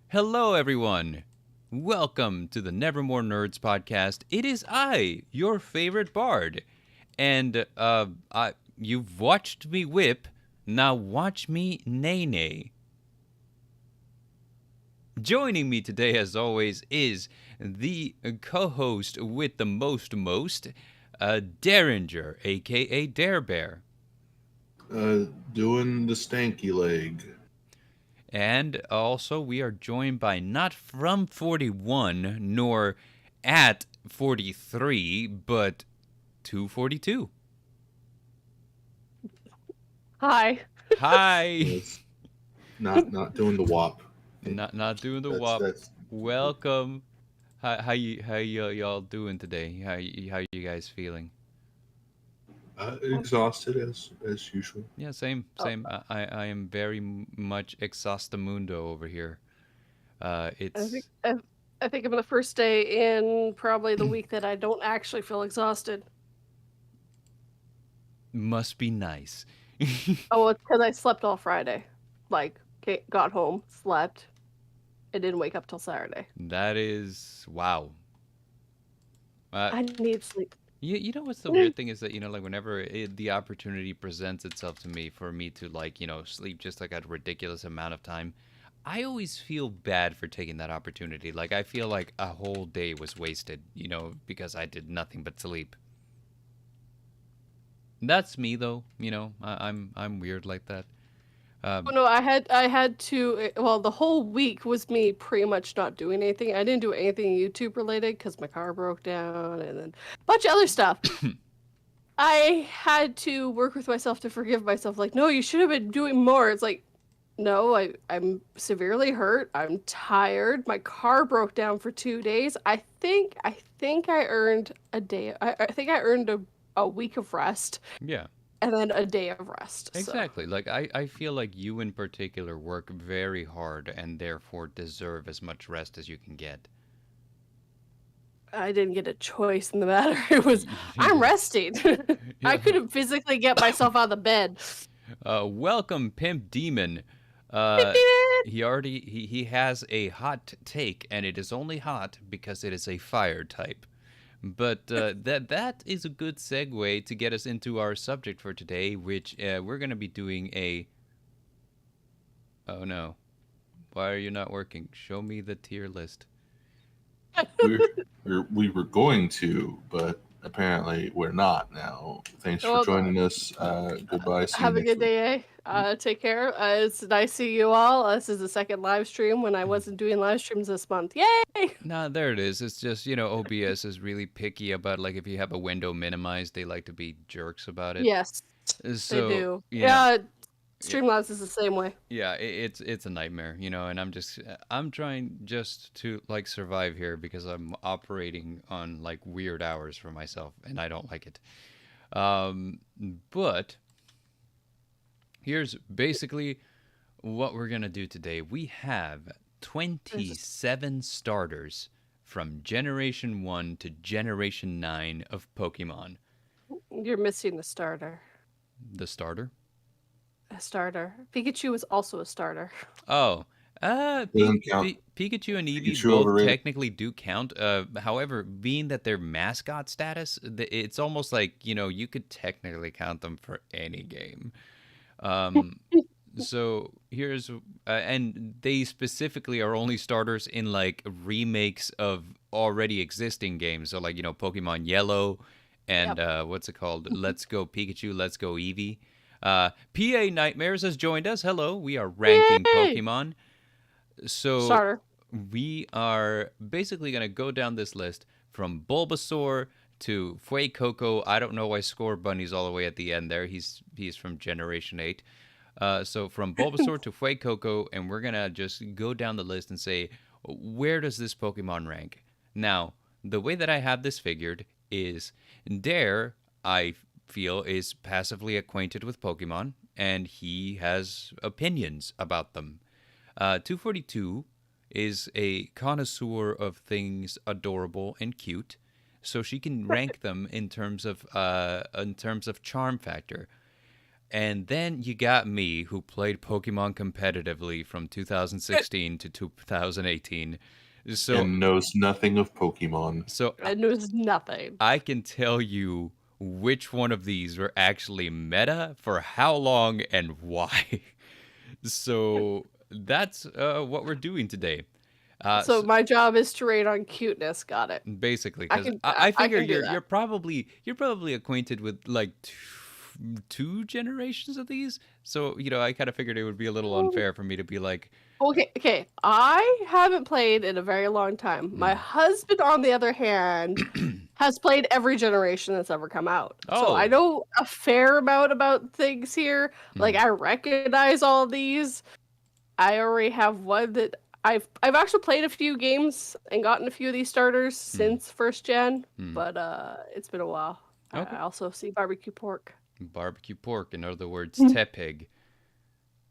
Hello, everyone. Welcome to the Nevermore Nerds Podcast. It is I, your favorite bard. And you've watched me whip, now watch me nay. Joining me today, as always, is the co-host with the most, Dareinger, aka Dare Bear. Doing the stanky leg. And also, we are joined by not from 41, nor at 43, but 242. Hi. Hi. It's not doing the WAP. Not doing the That's WAP. that's Welcome. How y'all doing today? How you guys feeling? exhausted as usual. Yeah, same, Oh, same. I am very much exhaustamundo over here. I think It's I, I think I'm the first day in probably the week that I don't actually feel exhausted. must be nice. Oh, it's because I slept all Friday. Got home, slept, and didn't wake up till Saturday. That is wow. Uh, I need sleep. you know what's the weird thing is that like whenever the opportunity presents itself to me for me to sleep just like a ridiculous amount of time, I always feel bad for taking that opportunity. Like I feel like a whole day was wasted, because I did nothing but sleep. That's me though, I'm weird like that. Oh Um, no, I had to. Well, the whole week was me pretty much not doing anything. I didn't do anything YouTube related because my car broke down, and then a bunch of other stuff. I had to work with myself to forgive myself. Like, no, you should have been doing more. It's like, no, I'm severely hurt. I'm tired. My car broke down for 2 days. I think I earned a day. I think I earned a week of rest yeah, and then a day of rest. So exactly. Like I feel like you in particular work very hard and therefore deserve as much rest as you can get. I didn't get a choice in the matter. It was I'm resting. I Yeah. couldn't physically get myself out of the bed. Welcome, Pimp Demon. Beep, Uh, beep, he has a hot take, and it is only hot because it is a fire type. But that is a good segue to get us into our subject for today, which we're gonna be doing a. Oh no, why are you not working? Show me the tier list. We're, we were going to, but apparently we're not now. Thanks for Well, joining us. Goodbye. See you have a next good week. day, eh? Take care. It's nice seeing you all. This is the second live stream when I wasn't doing live streams this month. Yay! Nah, there it is. It's just OBS is really picky about like if you have a window minimized, they like to be jerks about it. Yes, they So do. yeah, Yeah, yeah. Streamlabs is the same way. Yeah, it's a nightmare, and I'm trying just to like survive here because I'm operating on like weird hours for myself and I don't like it. Um, but here's basically what we're gonna do today. We have There's just 27 starters from Generation 1 to Generation 9 of Pokemon. you're missing the starter. The starter? A starter. Pikachu is also a starter. Oh, Doesn't count. Pikachu and Eevee Pikachu both overrated. technically do count. However, being that they're mascot status, it's almost like you could technically count them for any game. Um, so and they specifically are only starters in like remakes of already existing games. So like Pokemon Yellow, and Yep. what's it called? Let's Go Pikachu, Let's Go Eevee. PA Nightmares has joined us. Hello, we are ranking Yay! Pokemon. So Starter. we are basically going to go down this list from Bulbasaur to Fuecoco. I don't know why Score Bunny's all the way at the end there. He's from Generation 8. So from Bulbasaur to Fuecoco, and we're going to just go down the list and say, where does this Pokemon rank? Now, the way that I have this figured is Dare, I feel, is passively acquainted with Pokemon, and he has opinions about them. 242 is a connoisseur of things adorable and cute, so she can rank them in terms of charm factor. And then you got me, who played Pokemon competitively from 2016 to 2018. So, And knows nothing of Pokemon. so And it was nothing. I can tell you which one of these were actually meta, for how long, and why. So that's what we're doing today. So my job is to rate on cuteness. Got it. Basically, I because can- I I figure can do you're that. you're probably acquainted with like two generations of these. So I kind of figured it would be a little unfair for me to be like, Okay. I haven't played in a very long time. My husband, on the other hand, has played every generation that's ever come out. So I Oh. know a fair amount about things here. Like Mhm. I recognize all of these. I already have one that I've actually played a few games and gotten a few of these starters since first gen, but it's been a while. Okay. I also see barbecue pork. Barbecue pork, in other words, tepig.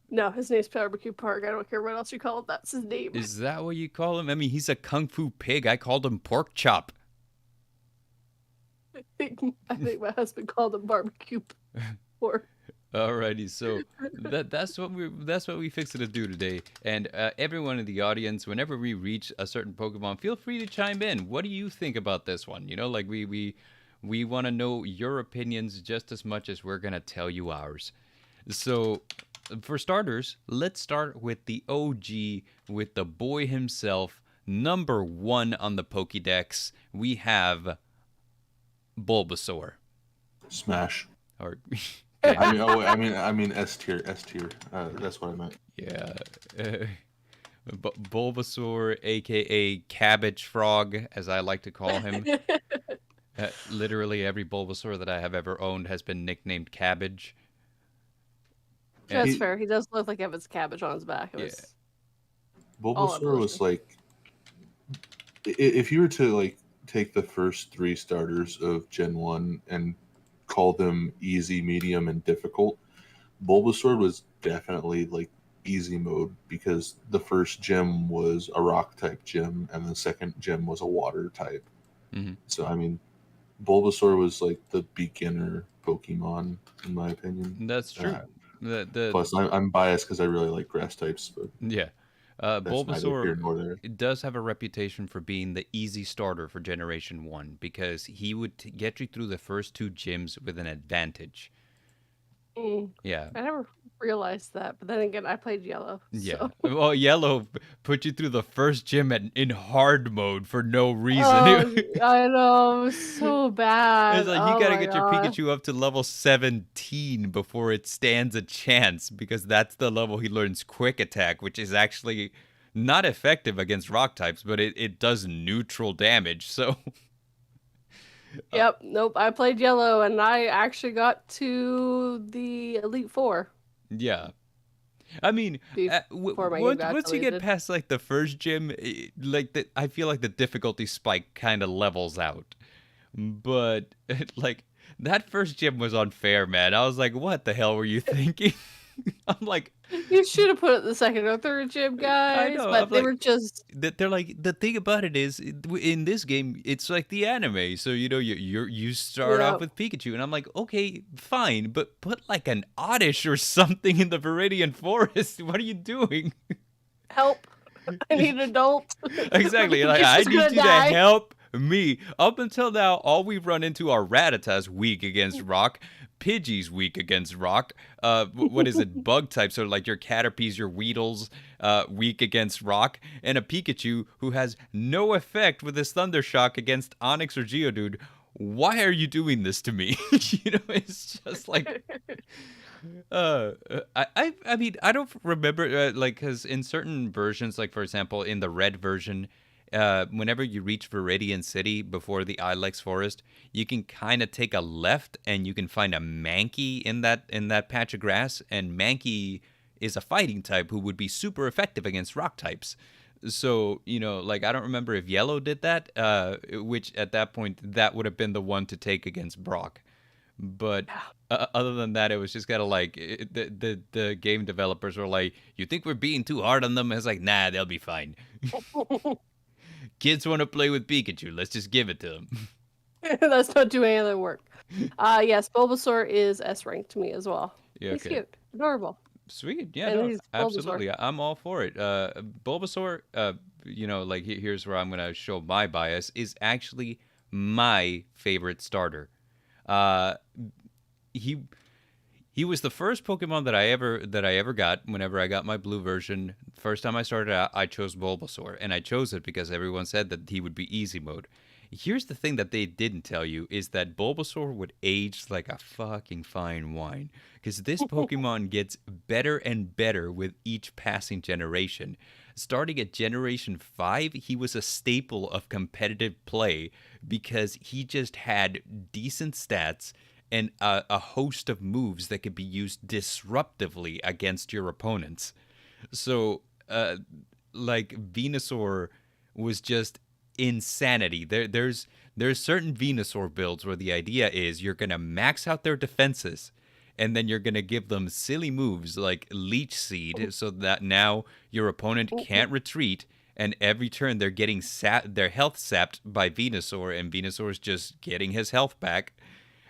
No, his name's barbecue pork. I don't care what else you call it. That's his name. Is that what you call him? I mean, he's a kung fu pig. I called him pork chop. I think my husband called him barbecue pork. Alrighty, so that's what we fixing to do today. And everyone in the audience, whenever we reach a certain Pokemon, feel free to chime in. What do you think about this one? Like we want to know your opinions just as much as we're gonna tell you ours. So, for starters, let's start with the OG, with the boy himself, number 1 on the Pokédex. We have Bulbasaur. Smash. Or I mean S tier. That's what I meant. yeah, Bulbasaur, aka Cabbage Frog, as I like to call him. Literally every Bulbasaur that I have ever owned has been nicknamed Cabbage. That's He- fair. He does look like Evan's cabbage on his back. It Yeah. was Bulbasaur was like, if you were to like take the first 3 starters of Gen 1 and call them easy, medium, and difficult, Bulbasaur was definitely like easy mode because the first gym was a rock type gym and the second gym was a water type. Mhm. So I mean, Bulbasaur was like the beginner Pokemon in my opinion. That's true. Plus, I'm biased because I really like grass types, but Yeah. that's neither here nor Bulbasaur there. does have a reputation for being the easy starter for Generation 1 because he would get you through the first 2 gyms with an advantage. Yeah. I never realized that, but then again, I played yellow. Yeah. So. Well, Yellow put you through the first gym in hard mode for no reason. Oh, I know, it was so bad. It's like Oh you gotta my get your God. Pikachu up to level 17 before it stands a chance, because that's the level he learns Quick Attack, which is actually not effective against rock types, but it does neutral damage. So Yep, nope. I played yellow, and I actually got to the Elite Four. yeah. I mean, Before my game got once you get deleted. past like the first gym, I feel like the difficulty spike kind of levels out. But like that first gym was unfair, man. I was like, what the hell were you thinking? I'm like, You should have put it in the second or third gym, guys. know, But I'm they like- were just they're like, the thing about it is in this game it's like the anime, so you start Yeah. off with Pikachu, and I'm like, okay, fine, but put like an Oddish or something in the Viridian Forest. What are you doing? help. I need an adult. Exactly. Like, He's I just need gonna you die. to help me. Up until now, all we've run into are Rattatas weak against rock, Pidgey's weak against rock. What is it? Bug types, so like your Caterpies, your Weedles, weak against rock, and a Pikachu who has no effect with his Thunder Shock against Onix or Geodude. Why are you doing this to me? It's just like. I mean, I don't remember like, because in certain versions, like for example in the red version, whenever you reach Viridian City before the Ilex Forest, you can kind of take a left and you can find a Mankey in that patch of grass, and Mankey is a fighting type who would be super effective against rock types. So, like, I don't remember if Yellow did that, which at that point that would have been the one to take against Brock. But other than that, it was just kind of like the game developers were like, "You think we're being too hard on them?" It's like, nah, they'll be fine. Kids want to play with Pikachu. Let's just give it to them. That's not doing any other work. Yes, Bulbasaur is S rank to me as well. Yeah, He's okay. cute, adorable. Sweet. Yeah, And no, he's absolutely. Bulbasaur. I'm all for it. Bulbasaur, like here's where I'm going to show my bias, is actually my favorite starter. Uh, he he was the first Pokemon that I ever got. Whenever I got my blue version, first time I started out, I chose Bulbasaur, and I chose it because everyone said that he would be easy mode. Here's the thing that they didn't tell you is that Bulbasaur would age like a fucking fine wine, because this Pokemon gets better and better with each passing generation. Starting at Generation 5, he was a staple of competitive play because he just had decent stats and a host of moves that could be used disruptively against your opponents. So, like Venusaur was just insanity. There's certain Venusaur builds where the idea is you're gonna max out their defenses, and then you're gonna give them silly moves like Leech Seed, so that now your opponent can't retreat. And every turn they're getting their health sapped by Venusaur, and Venusaur's just getting his health back.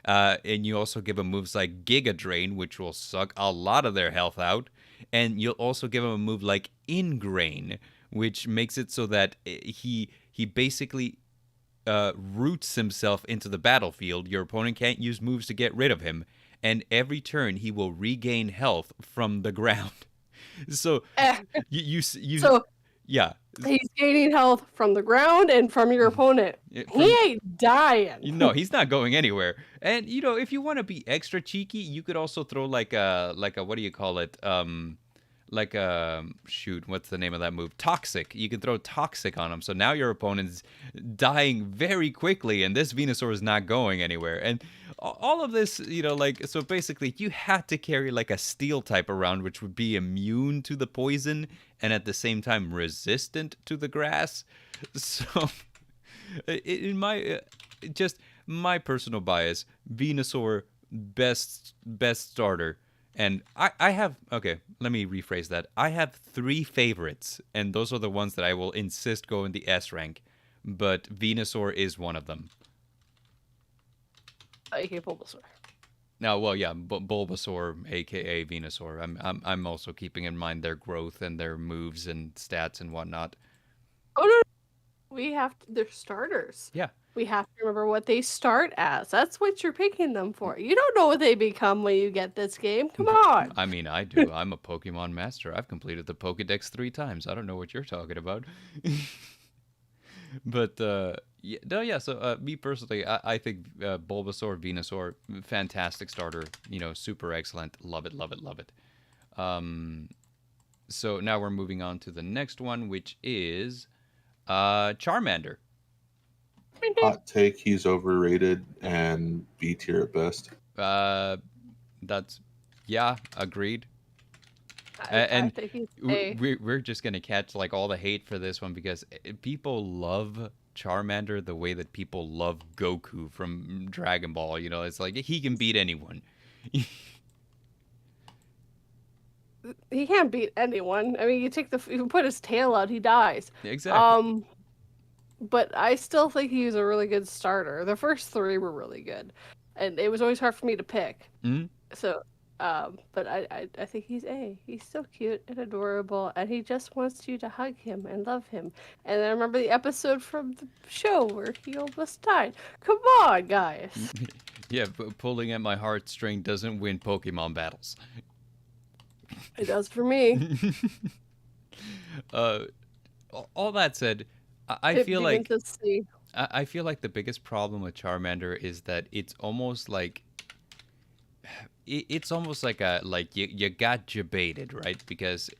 And you also give them moves like Giga Drain, which will suck a lot of their health out. And you'll also give him a move like Ingrain, which makes it so that he basically roots himself into the battlefield. Your opponent can't use moves to get rid of him, and every turn he will regain health from the ground. So you So yeah. he's gaining health from the ground and from your opponent. He ain't dying. No, he's not going anywhere. And if you want to be extra cheeky, you could also throw like a what do you call it? Like a shoot, what's the name of that move? Toxic. You can throw Toxic on him. So now your opponent's dying very quickly, and this Venusaur is not going anywhere. And all of this, so basically you had to carry like a Steel type around, which would be immune to the poison and at the same time resistant to the grass. So in my just my personal bias, Venusaur best starter. And I have, okay, let me rephrase that. I have 3 favorites, and those are the ones that I will insist go in the S rank. But Venusaur is one of them. aka Bulbasaur. Now, well, yeah, Bulbasaur, aka Venusaur. I'm also keeping in mind their growth and their moves and stats and whatnot. Oh no, we have to, they're starters. Yeah. We have to remember what they start as. That's what you're picking them for. You don't know what they become when you get this game. Come on. I mean, I do. I'm a Pokemon master. I've completed the Pokedex 3 times. I don't know what you're talking about. But yeah, no, yeah. So me personally, I think Bulbasaur, Venusaur, fantastic starter. Super excellent. Love it, love it, love it. So now we're moving on to the next one, which is Charmander. Hot take: he's overrated and B tier at best. That's agreed. I think he's we're just gonna catch like all the hate for this one because people love Charmander the way that people love Goku from Dragon Ball. It's like he can beat anyone. He can't beat anyone. I mean, you put his tail out, he dies. Exactly. But I still think he was a really good starter. The first 3 were really good, and it was always hard for me to pick. Mm-hmm. So, but I think he's A. He's so cute and adorable, and he just wants you to hug him and love him. And I remember the episode from the show where he almost died. Come on, guys. Yeah, pulling at my heartstring doesn't win Pokemon battles. It does for me. All that said, I feel like the biggest problem with Charmander is that it's almost like you got jebaited, right? Because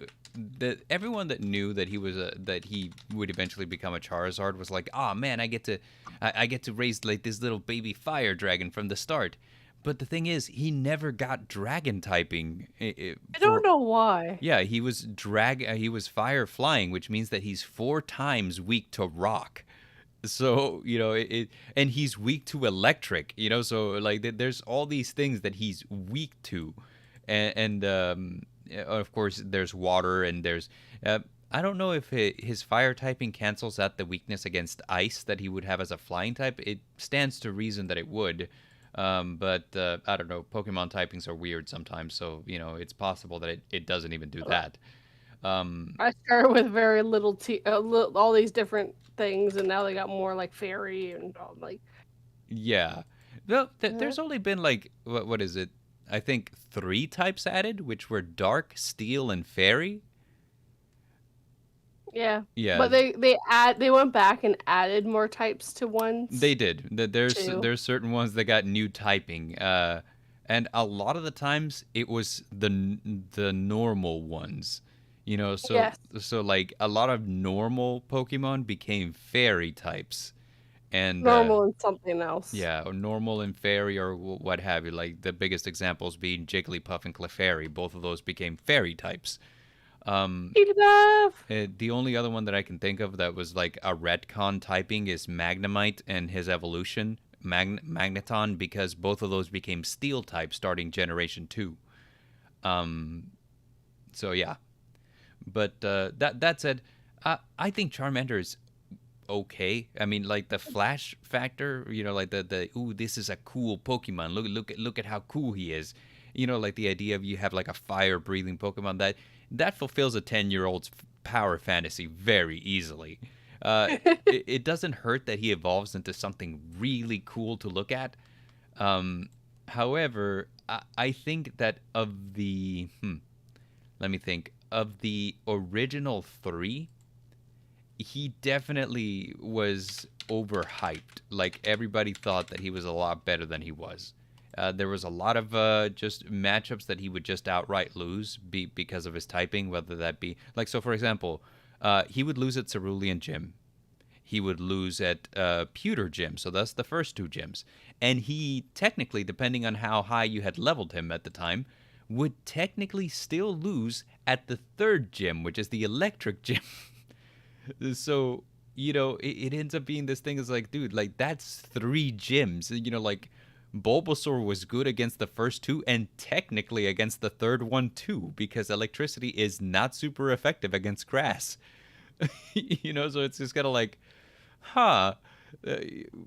everyone that knew that he would eventually become a Charizard was like, oh man, I get to raise like this little baby fire dragon from the start. But the thing is, he never got dragon typing. I don't know why. Yeah, he was fire flying, which means that he's 4 times weak to rock. So, and he's weak to electric, so like there's all these things that he's weak to. And of course there's water and there's I don't know if his fire typing cancels out the weakness against ice that he would have as a flying type. It stands to reason that it would. But I don't know. Pokemon typings are weird sometimes, so it's possible that it doesn't even do that. I started with very little all these different things, and now they got more like fairy and all, like. Yeah. Well, there's only been like what is it? I think 3 types added, which were dark, steel, and fairy. Yeah. Yeah. But they went back and added more types to ones. They did. There's certain ones that got new typing. And a lot of the times it was the normal ones. Yes. So like a lot of normal Pokemon became fairy types. And normal and something else. yeah, or normal and fairy or what have you. Like the biggest examples being Jigglypuff and Clefairy. Both of those became fairy types. The only other one that I can think of that was like a retcon typing is Magnemite and his evolution, Magneton, because both of those became steel type starting Generation 2. So yeah. But that said, I think Charmander is okay. I mean, like the flash factor, like the ooh, this is a cool Pokemon. Look at how cool he is. Like the idea of you have like a fire breathing Pokemon that fulfills a 10-year-old's power fantasy very easily. It doesn't hurt that he evolves into something really cool to look at. However, I think that of the let me think, of the original 3, he definitely was overhyped. Like everybody thought that he was a lot better than he was. There was a lot of just matchups that he would just outright lose because of his typing, whether that be like, so for example, he would lose at Cerulean Gym. He would lose at Pewter Gym, so that's the first 2 gyms. And he technically, depending on how high you had leveled him at the time, would technically still lose at the 3rd gym, which is the Electric Gym. So, it ends up being this thing is like, dude, like that's 3 gyms. Like Bulbasaur was good against the first 2 and technically against the 3rd one too, because electricity is not super effective against grass. So it's just kind of like,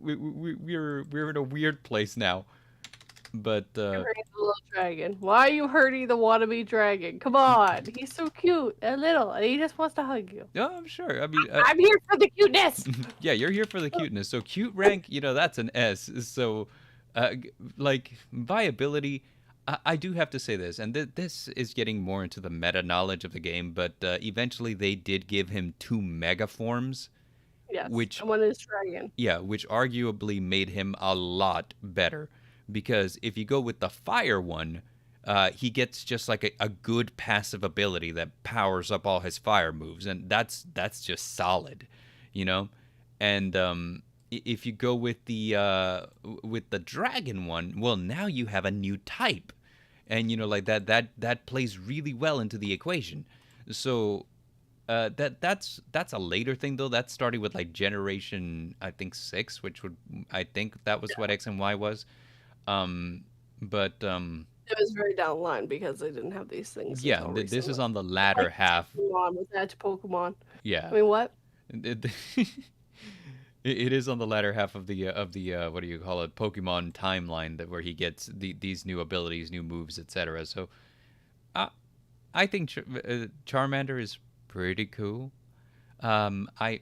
we're in a weird place now. But You're hurting the little dragon. Why are you hurting the wannabe dragon? Come on, he's so cute and little, and he just wants to hug you. Oh, I'm sure. I mean, I'm here for the cuteness. Yeah, you're here for the cuteness. So cute rank, that's an S. So, like viability, I do have to say this, and this is getting more into the meta knowledge of the game. But eventually, they did give him 2 mega forms. Yes, which and one is dragon. Yeah, which arguably made him a lot better. Because if you go with the fire one, he gets just like a good passive ability that powers up all his fire moves, and that's just solid, And if you go with the dragon one, well, now you have a new type, and like that plays really well into the equation. So that's a later thing though. That started with like Generation, I think 6, I think that was what X and Y was. But it was very down the line because they didn't have these things. Yeah, this is on the latter half. Pokemon with Edge Pokemon. Yeah. I mean, what? It is on the latter half of the what do you call it, Pokemon timeline, where he gets these new abilities, new moves, etc. So, I think Charmander is pretty cool. I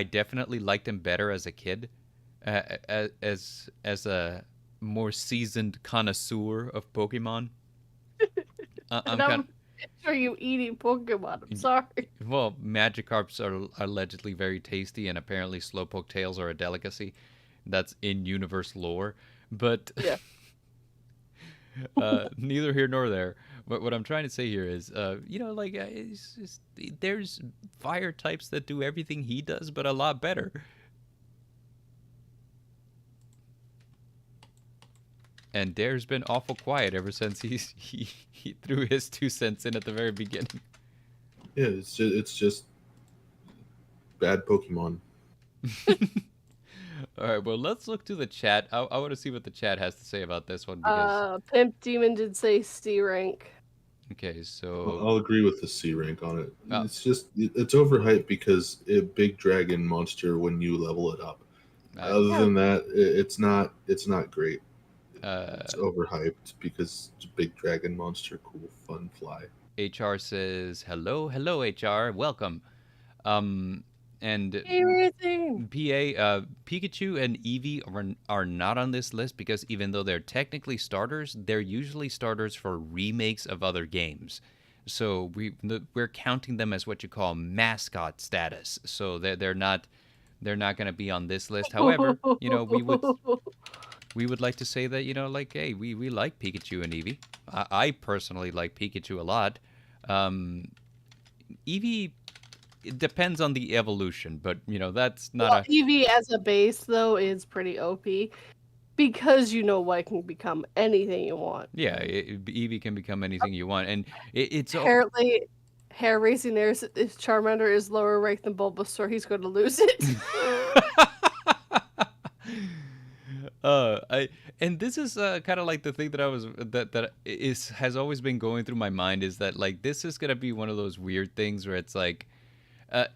definitely liked him better as a kid, as a more seasoned connoisseur of Pokemon. I'm sure you eating Pokemon. I'm sorry. Well, Magikarps are allegedly very tasty, and apparently Slowpoke tails are a delicacy. That's in universe lore, but yeah. Neither here nor there. But what I'm trying to say here is, it's just, there's fire types that do everything he does, but a lot better. And Dare's been awful quiet ever since he threw his 2 cents in at the very beginning. Yeah, it's just bad Pokemon. All right, well, let's look to the chat. I want to see what the chat has to say about this one. Because Pimp Demon did say C rank. Okay, I'll agree with the C rank on it. uh, It's overhyped because a big dragon monster when you level it up. I, Other than that, it's not great. uh, It's overhyped because it's a big dragon monster, cool, fun, fly. HR says hello HR, welcome. Um, and Everything. Pikachu and Eevee are not on this list because even though they're technically starters, they're usually starters for remakes of other games. So we're counting them as what you call mascot status. So they're not going to be on this list. However, we would like to say that like, hey, we like Pikachu and Eevee. I personally like Pikachu a lot. Um, Eevee, it depends on the evolution, but that's not Eevee as a base though is pretty OP because what can become anything you want. yeah. Eevee can become anything you want, and it's Apparently, hair raising there is if Charmander is lower ranked than Bulbasaur, he's going to lose it. And this is kind of like the thing that has always been going through my mind is that like this is gonna be one of those weird things where it's like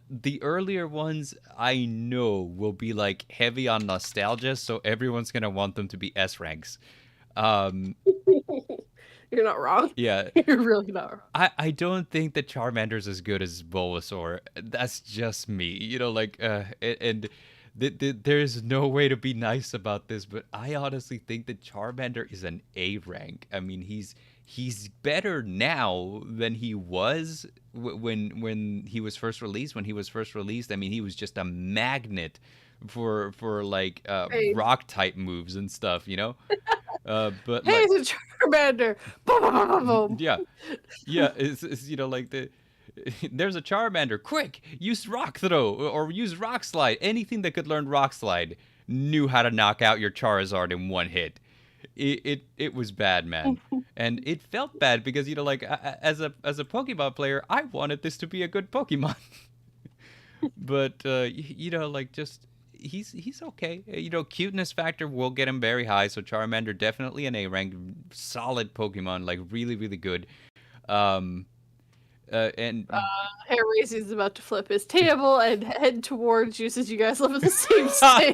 the earlier ones I know will be like heavy on nostalgia, so everyone's gonna want them to be S ranks. Um, You're not wrong. yeah, You're really not wrong. I don't think that Charmander's as good as Bulbasaur. That's just me, and there's no way to be nice about this, but I honestly think that Charmander is an A rank. I mean, he's better now than he was when he was first released. When he was first released, I mean, he was just a magnet for like rock type moves and stuff, But hey, like, it's a Charmander. Boom, boom, boom, boom. yeah, it's like there's a Charmander. Quick, use Rock Throw or use Rock Slide. Anything that could learn Rock Slide knew how to knock out your Charizard in one hit. It was bad, man, and it felt bad because as a Pokemon player, I wanted this to be a good Pokemon, but just. He's okay. Cuteness factor will get him very high. So Charmander definitely an A rank, solid Pokemon, like really really good. And Hair Raising is about to flip his table and head towards you since you guys live in the same state.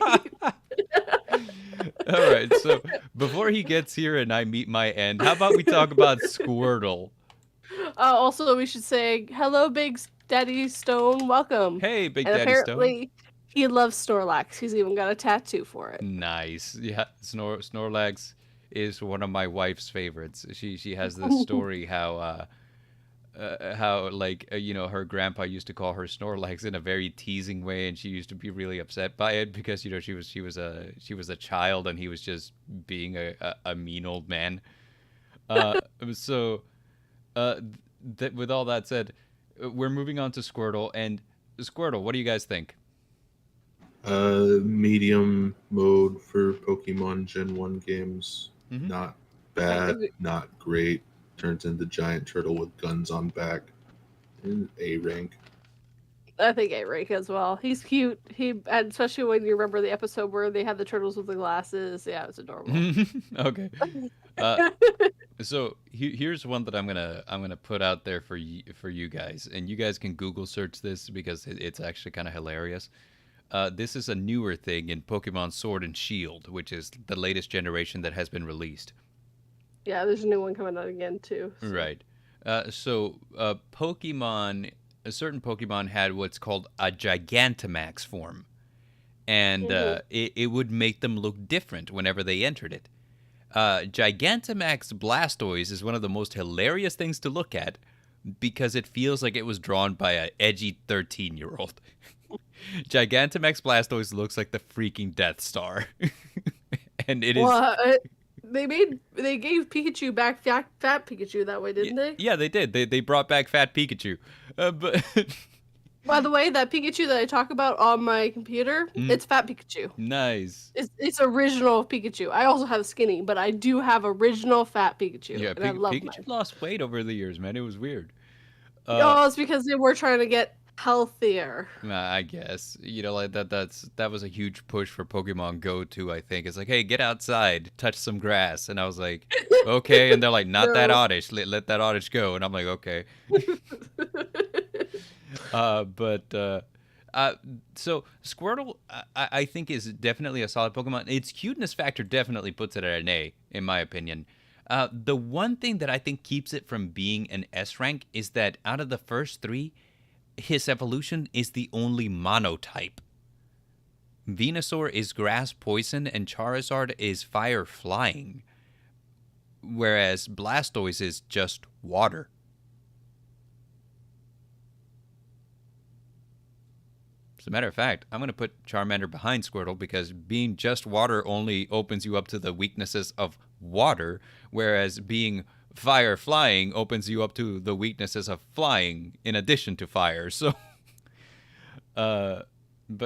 All right. So before he gets here and I meet my end, how about we talk about Squirtle? Also, we should say hello, Big Daddy Stone. Welcome. Hey, Big and Daddy apparently, Stone. He loves Snorlax. He's even got a tattoo for it. Nice. Yeah, Snorlax is one of my wife's favorites. She has this story how her grandpa used to call her Snorlax in a very teasing way, and she used to be really upset by it because she was a child and he was just being a mean old man. With all that said, we're moving on to Squirtle. And Squirtle, what do you guys think? Medium mode for Pokemon Gen 1 games. Mm-hmm. Not bad, not great. Turns into giant turtle with guns on back. And A rank. I think A rank as well. He's cute. And especially when you remember the episode where they had the turtles with the glasses. Yeah, it's adorable. Okay. So here's one that I'm gonna put out there for you guys, and you guys can Google search this because it's actually kind of hilarious. This is a newer thing in Pokemon Sword and Shield, which is the latest generation that has been released. Yeah, there's a new one coming out again, too. So. Right. So Pokemon, a certain Pokemon had what's called a Gigantamax form. And it would make them look different whenever they entered it. Gigantamax Blastoise is one of the most hilarious things to look at because it feels like it was drawn by an edgy 13-year-old. Gigantamax Blastoise looks like the freaking Death Star. And it is... They gave Pikachu back fat Pikachu that way, didn't they? Yeah, they did. They brought back fat Pikachu. But by the way, that Pikachu that I talk about on my computer, it's fat Pikachu. Nice. It's original Pikachu. I also have skinny, but I do have original fat Pikachu. Yeah, and I love Pikachu lost weight over the years, man. It was weird. It's because they were trying to get healthier. I guess, you know, like that was a huge push for Pokemon Go too. I think it's like, hey, get outside, touch some grass, and I was like, okay, and they're like, not that No. oddish, let that oddish go, and I'm like, okay. So Squirtle, I think is definitely a solid Pokemon. Its cuteness factor definitely puts it at an A, in my opinion. The one thing that I think keeps it from being an S rank is that out of the first three, his evolution is the only monotype. Venusaur is grass poison and Charizard is fire flying, whereas Blastoise is just water. As a matter of fact, I'm going to put Charmander behind Squirtle because being just water only opens you up to the weaknesses of water, whereas being fire flying opens you up to the weaknesses of flying in addition to fire. So, but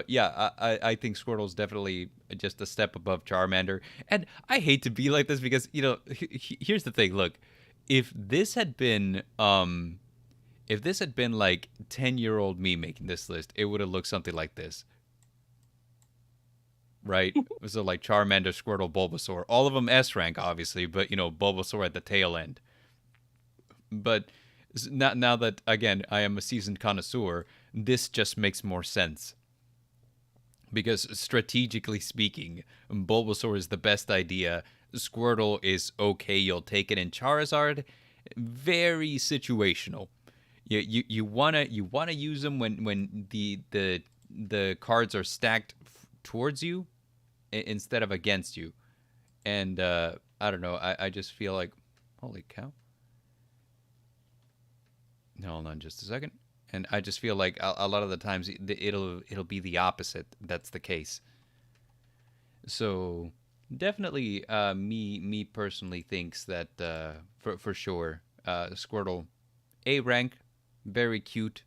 yeah, I think Squirtle's definitely just a step above Charmander. And I hate to be like this because, you know, here's the thing. Look, if this had been like 10-year-old me making this list, it would have looked something like this. Right? So like Charmander, Squirtle, Bulbasaur. All of them S rank, obviously, but, you know, Bulbasaur at the tail end. But now that, again, I am a seasoned connoisseur, this just makes more sense. Because strategically speaking, Bulbasaur is the best idea. Squirtle is okay, you'll take it. And Charizard, very situational. You wanna use them when the cards are stacked towards you instead of against you, and I don't know. I just feel like, holy cow. Hold on just a second. And I just feel like a lot of the times it'll be the opposite. That's the case. So definitely, me personally thinks that for sure, Squirtle, A rank. Very cute,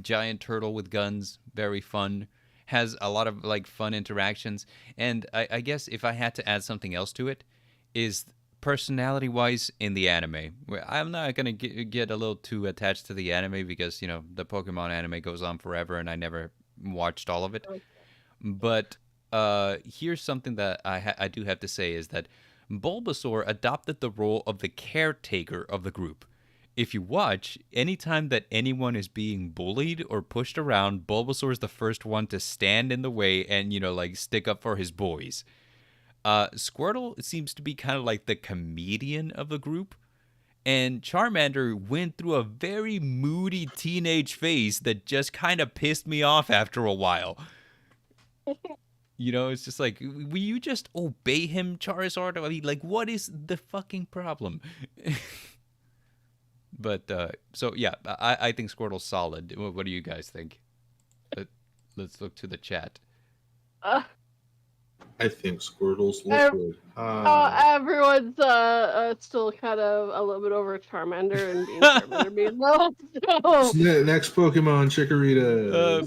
giant turtle with guns, very fun, has a lot of like fun interactions. And I guess if I had to add something else to it, is personality wise in the anime. I'm not gonna get a little too attached to the anime because, you know, the Pokemon anime goes on forever and I never watched all of it. But here's something that I do have to say is that Bulbasaur adopted the role of the caretaker of the group. If you watch, anytime that anyone is being bullied or pushed around, Bulbasaur is the first one to stand in the way and, you know, like stick up for his boys. Squirtle seems to be kind of like the comedian of the group. And Charmander went through a very moody teenage phase that just kind of pissed me off after a while. You know, it's just like, will you just obey him, Charizard? I mean, like, what is the fucking problem? But, so, yeah, I think Squirtle's solid. What do you guys think? Let's look to the chat. I think Squirtle's liquid. Everyone's still kind of a little bit over Charmander and being Charmander being low. So. Next Pokemon, Chikorita.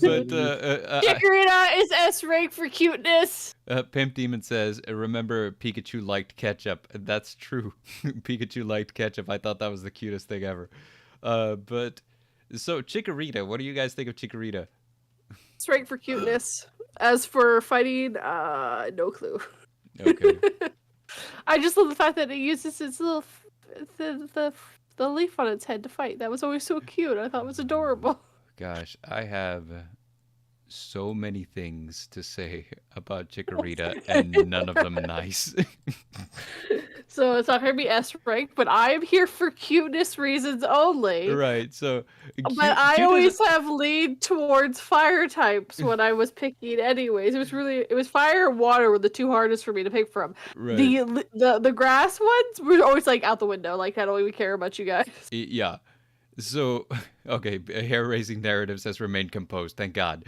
Chikorita is S rank for cuteness. Pimp Demon says, remember Pikachu liked ketchup. That's true. Pikachu liked ketchup. I thought that was the cutest thing ever. But so Chikorita, what do you guys think of Chikorita? S rank for cuteness. As for fighting, no clue. Okay. I just love the fact that it uses its little the leaf on its head to fight. That was always so cute. I thought it was adorable. Gosh, I have so many things to say about Chikorita, and none of them nice. So it's not going to be S rank, but I'm here for cuteness reasons only. Right, so... But I always have leaned towards fire types when I was picking anyways. It was fire and water were the two hardest for me to pick from. Right. The grass ones were always like out the window. Like, I don't even care about you guys. Yeah. So, okay, hair-raising narratives has remained composed, thank God.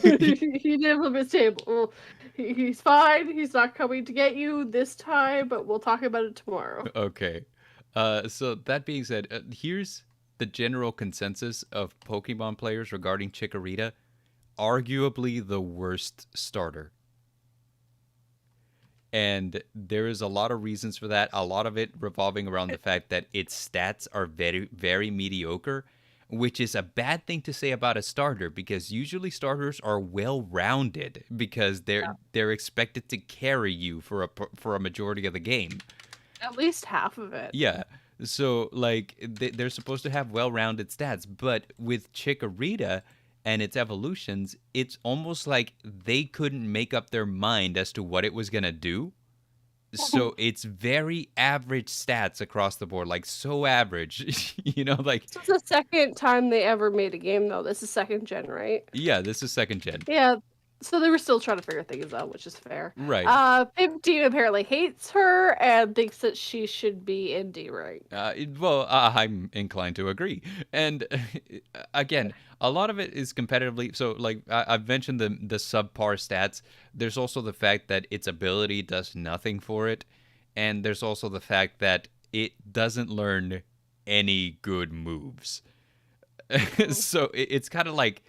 He did flip his table. Well, he's fine. He's not coming to get you this time, but we'll talk about it tomorrow. Okay. So that being said, here's the general consensus of Pokemon players regarding Chikorita. Arguably the worst starter. And there is a lot of reasons for that. A lot of it revolving around the fact that its stats are very, very mediocre. which is a bad thing to say about a starter because usually starters are well-rounded because they're expected to carry you for a majority of the game. At least half of it. Yeah. So, like, they're supposed to have well-rounded stats, but with Chikorita and its evolutions, it's almost like they couldn't make up their mind as to what it was going to do. So it's very average stats across the board, like so average, like... This is the second time they ever made a game, though. This is second gen, right? Yeah, this is second gen. Yeah, so they were still trying to figure things out, which is fair. Right. 15 apparently hates her and thinks that she should be in D-rank. Well, I'm inclined to agree. And again, a lot of it is competitively. So, like, I've mentioned the subpar stats. There's also the fact that its ability does nothing for it. And there's also the fact that it doesn't learn any good moves. So it's kind of like,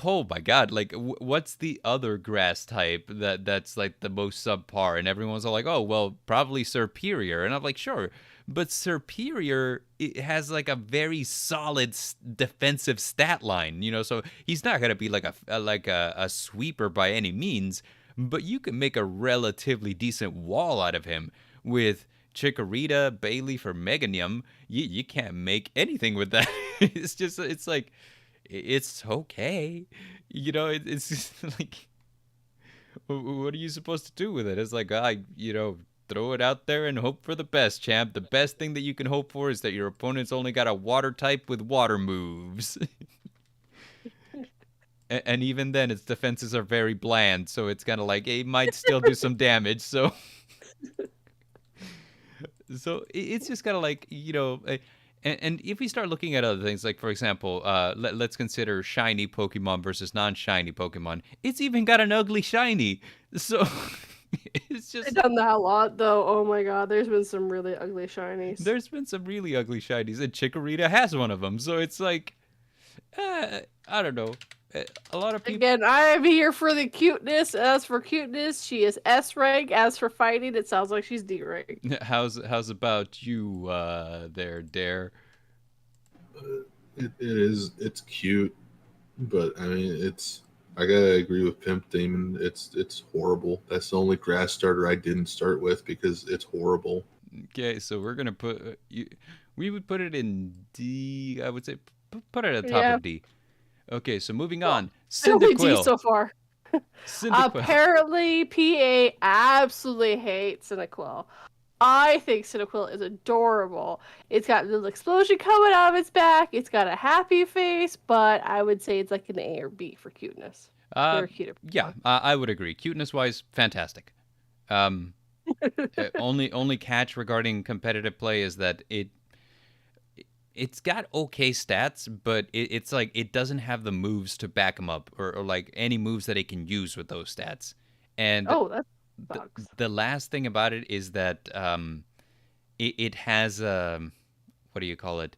oh my god, like what's the other grass type that's like the most subpar? And everyone's all like, oh well, probably Serperior. And I'm like, sure, but Serperior, it has like a very solid defensive stat line, so he's not gonna be like a sweeper by any means, but you can make a relatively decent wall out of him. With Chikorita, Bayleaf, or Meganium, you can't make anything with that. It's like, it's okay. It's just like, what are you supposed to do with it? It's like, throw it out there and hope for the best, champ. The best thing that you can hope for is that your opponent's only got a water type with water moves. And even then, its defenses are very bland, so it's kind of like, it might still do some damage, so... So it's just kind of like, and if we start looking at other things, like, for example, let's consider shiny Pokemon versus non-shiny Pokemon. It's even got an ugly shiny. So it's just... I've done that a lot, though. Oh my god, there's been some really ugly shinies. There's been some really ugly shinies, and Chikorita has one of them. So it's like, I don't know. A lot of people... Again, I am here for the cuteness. As for cuteness, she is S rank. As for fighting, it sounds like she's D rank. How's about you, there, Dare? It's cute, but I mean, I gotta agree with Pimp Demon. It's horrible. That's the only grass starter I didn't start with because it's horrible. Okay, so we're gonna put we would put it in D. I would say put it at the top of D. Okay, so moving on. Only D Cyndaquil. so far. Cyndaquil. Apparently, PA absolutely hates Cyndaquil. I think Cyndaquil is adorable. It's got a little explosion coming out of its back. It's got a happy face, but I would say it's like an A or B for cuteness. Yeah, I would agree. Cuteness-wise, fantastic. Only catch regarding competitive play is that it's got okay stats, but it's like it doesn't have the moves to back them up, or like any moves that it can use with those stats. And that sucks. The last thing about it is that it has what do you call it?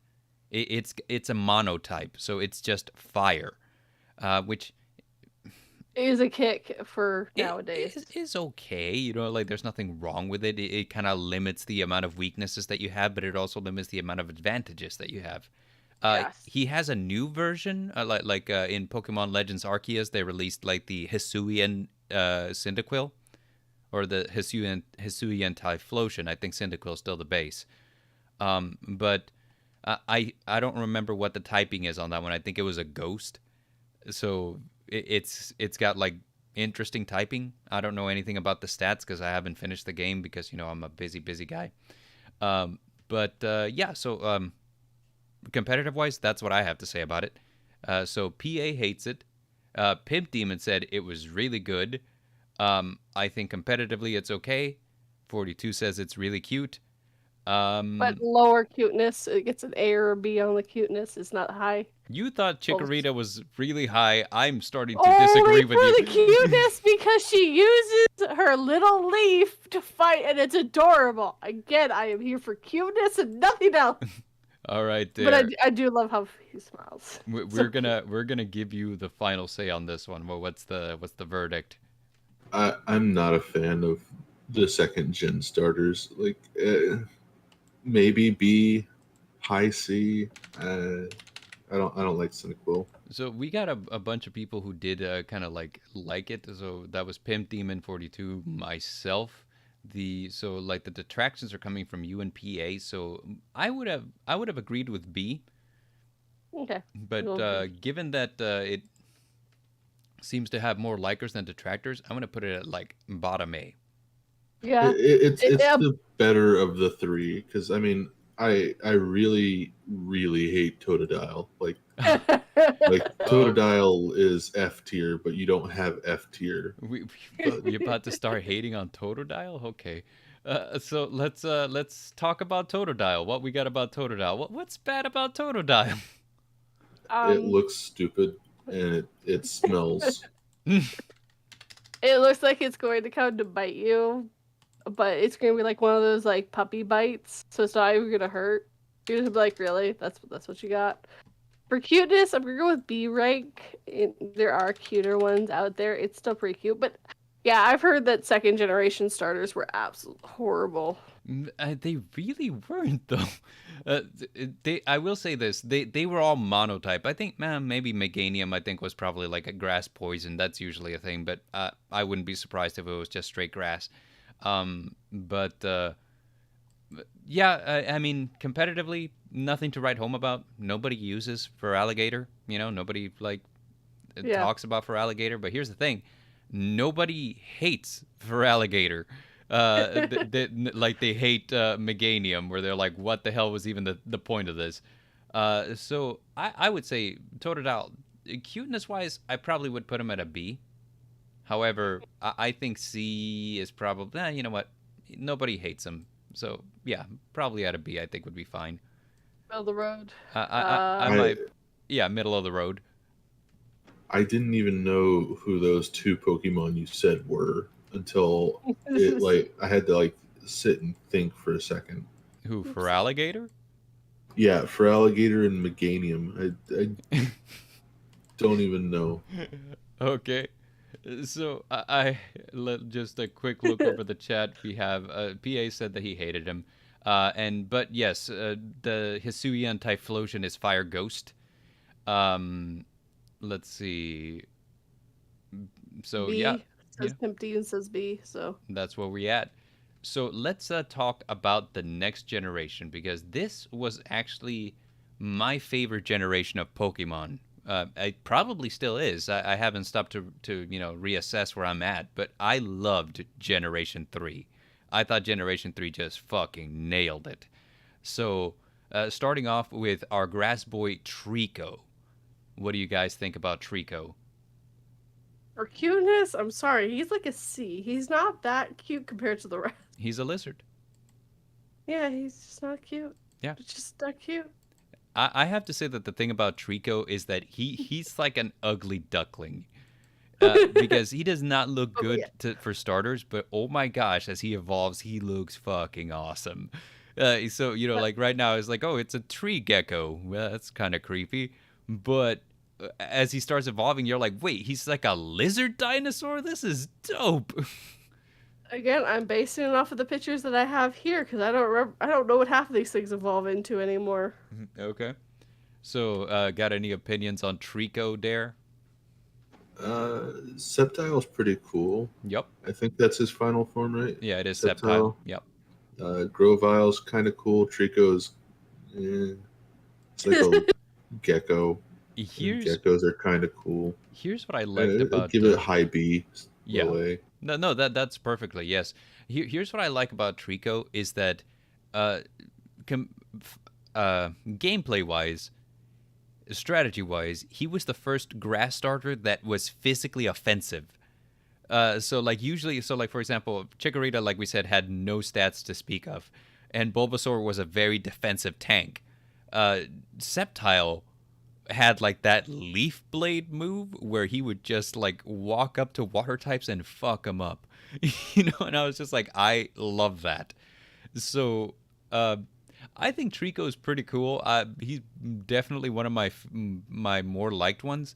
It's a monotype, so it's just fire, which is a kick for nowadays. It is okay, like there's nothing wrong with it. It kind of limits the amount of weaknesses that you have, but it also limits the amount of advantages that you have. Yes. He has a new version, like in Pokemon Legends Arceus, they released like the Hisuian Cyndaquil, or the Hisuian Typhlosion. I think Cyndaquil is still the base. But I don't remember what the typing is on that one. I think it was a ghost. So it's got like interesting typing. I don't know anything about the stats because I haven't finished the game because I'm a busy guy. Yeah, so competitive wise, that's what I have to say about it. So PA hates it. Pimp Demon said it was really good. I think competitively it's okay. 42 says it's really cute. But lower cuteness, it gets an A or a B on the cuteness. It's not high. You thought Chikorita was really high. I'm starting to disagree with you. Only for the cuteness, because she uses her little leaf to fight, and it's adorable. Again, I am here for cuteness and nothing else. All right, there. But I do love how he smiles. We're gonna give you the final say on this one. Well, what's the verdict? I'm not a fan of the second gen starters. Like maybe B, high C. I don't like Cyndaquil. So we got a bunch of people who did kind of like it. So that was Pimp Demon 42, myself. So like the detractions are coming from you and PA. So I would have agreed with B, Okay. but Well, given that it seems to have more likers than detractors, I'm gonna put it at like bottom A. yeah. It's Yeah. the better of the three because I mean I really hate Totodile. Like Oh, Totodile is F tier, but you don't have F tier. we about to start hating on Totodile? Okay. So let's talk about Totodile. What we got about Totodile? What's bad about Totodile? It um, looks stupid and it smells. it looks like it's going to come to bite you, but it's going to be like one of those like puppy bites, so it's not even going to hurt. You're just be like, really? That's what you got? For cuteness, I'm gonna go with B rank. There are cuter ones out there. It's still pretty cute, but yeah, I've heard that second generation starters were absolutely horrible. They really weren't though. I will say this. They were all monotype. I think maybe Meganium I think was probably like a grass poison. That's usually a thing, but I wouldn't be surprised if it was just straight grass. But yeah, I mean competitively, nothing to write home about. Nobody uses for alligator. Nobody like Yeah. talks about for alligator. But here's the thing: nobody hates for alligator. Like they hate Meganium, where they're like, "What the hell was even the point of this?" So I would say Totodile, cuteness wise, I probably would put him at a B. However, I think C is probably. You know what? Nobody hates him, so yeah, probably at a B. I think would be fine. Middle of the road. I I might, yeah, middle of the road. I didn't even know who those two Pokemon you said were until it like I had to like sit and think for a second. Who for Oops. alligator? Yeah, for Alligator and Meganium, I don't even know. Okay. So just a quick look over the chat. We have PA said that he hated him, but yes, the Hisuian Typhlosion is Fire Ghost. Um, let's see. So yeah, B yeah, says empty and says B. So that's where we at. So let's talk about the next generation because this was actually my favorite generation of Pokemon. It probably still is. I haven't stopped to reassess where I'm at, but I loved Generation 3. I thought Generation 3 just fucking nailed it. So starting off with our grass boy Trico. What do you guys think about Trico? for cuteness, I'm sorry, he's like a C. He's not that cute compared to the rest. He's a lizard. Yeah, he's just not cute. Yeah. It's just not cute. I have to say that the thing about Trico is that he's like an ugly duckling. Because he does not look Oh, good yeah. for starters, but oh my gosh, as he evolves, he looks fucking awesome. So like right now, it's like, oh, it's a tree gecko. Well, that's kind of creepy, but as he starts evolving, you're like, wait, he's like a lizard dinosaur. This is dope. Again, I'm basing it off of the pictures that I have here because I don't remember. I don't know what half of these things evolve into anymore. Okay. So, got any opinions on Trico, Dare? Sceptile's pretty cool. Yep. I think that's his final form, right? Yeah, it is Sceptile. Yep. Grovile's kind of cool. Trico's, it's like a gecko. Geckos are kind of cool. Here's what I liked about. Give it a high B. Yeah. Away. No, that's perfectly yes. Here's what I like about Trico is that, gameplay wise, strategy wise, he was the first grass starter that was physically offensive. So like for example, Chikorita, like we said, had no stats to speak of, and Bulbasaur was a very defensive tank. Sceptile had like that leaf blade move where he would just like walk up to water types and fuck them up. And I was just like, I love that. So I think Trico is pretty cool. He's definitely one of my more liked ones.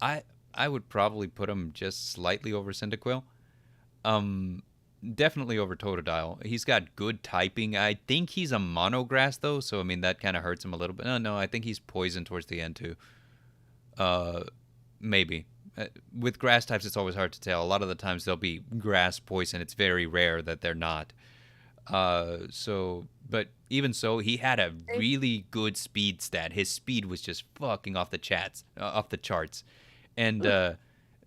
I would probably put him just slightly over Cyndaquil. definitely over Totodile. He's got good typing. I think he's a monograss though, so I mean that kind of hurts him a little bit. No, I think he's poison towards the end too. Maybe. With grass types, it's always hard to tell. A lot of the times they'll be grass poison. It's very rare that they're not. But even so, he had a really good speed stat. His speed was just fucking off the charts. And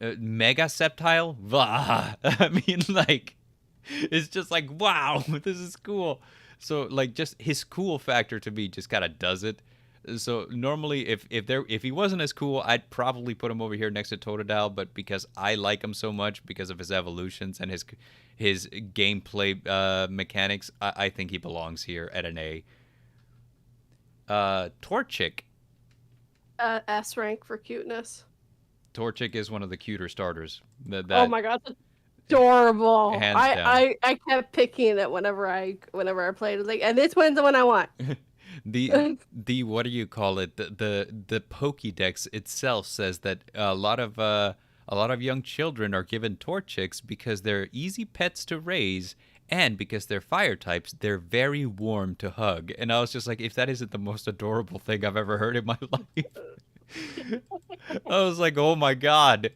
Mega Sceptile, bah. I mean, like, it's just like, wow, this is cool. So, like, just his cool factor to me just kind of does it. So normally, if he wasn't as cool, I'd probably put him over here next to Totodile. But because I like him so much because of his evolutions and his gameplay mechanics, I think he belongs here at an A. Torchic. S rank for cuteness. Torchic is one of the cuter starters. Oh my god, that's adorable! Hands down. I kept picking it whenever I played. Like, and this one's the one I want. The what do you call it? The Pokédex itself says that a lot of young children are given Torchics because they're easy pets to raise, and because they're fire types, they're very warm to hug. And I was just like, if that isn't the most adorable thing I've ever heard in my life. I was like, oh my god.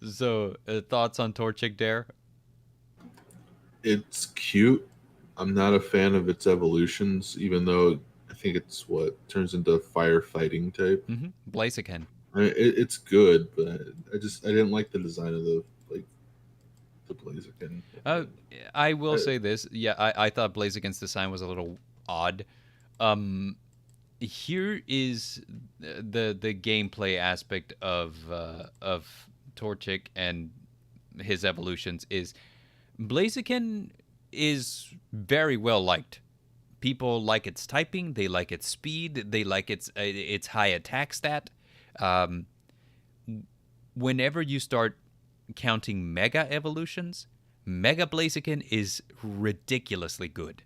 So, thoughts on Torchic, Dare? It's cute. I'm not a fan of its evolutions, even though I think it's what turns into firefighting type. Mm-hmm. Blaziken. I mean, it's good, but I didn't like the design of the Blaziken. I will say this. Yeah, I thought Blaziken's design was a little odd. Here is the gameplay aspect of Torchic and his evolutions is Blaziken is very well liked. People like its typing, they like its speed, they like its high attack stat. Whenever you start counting mega evolutions, Mega Blaziken is ridiculously good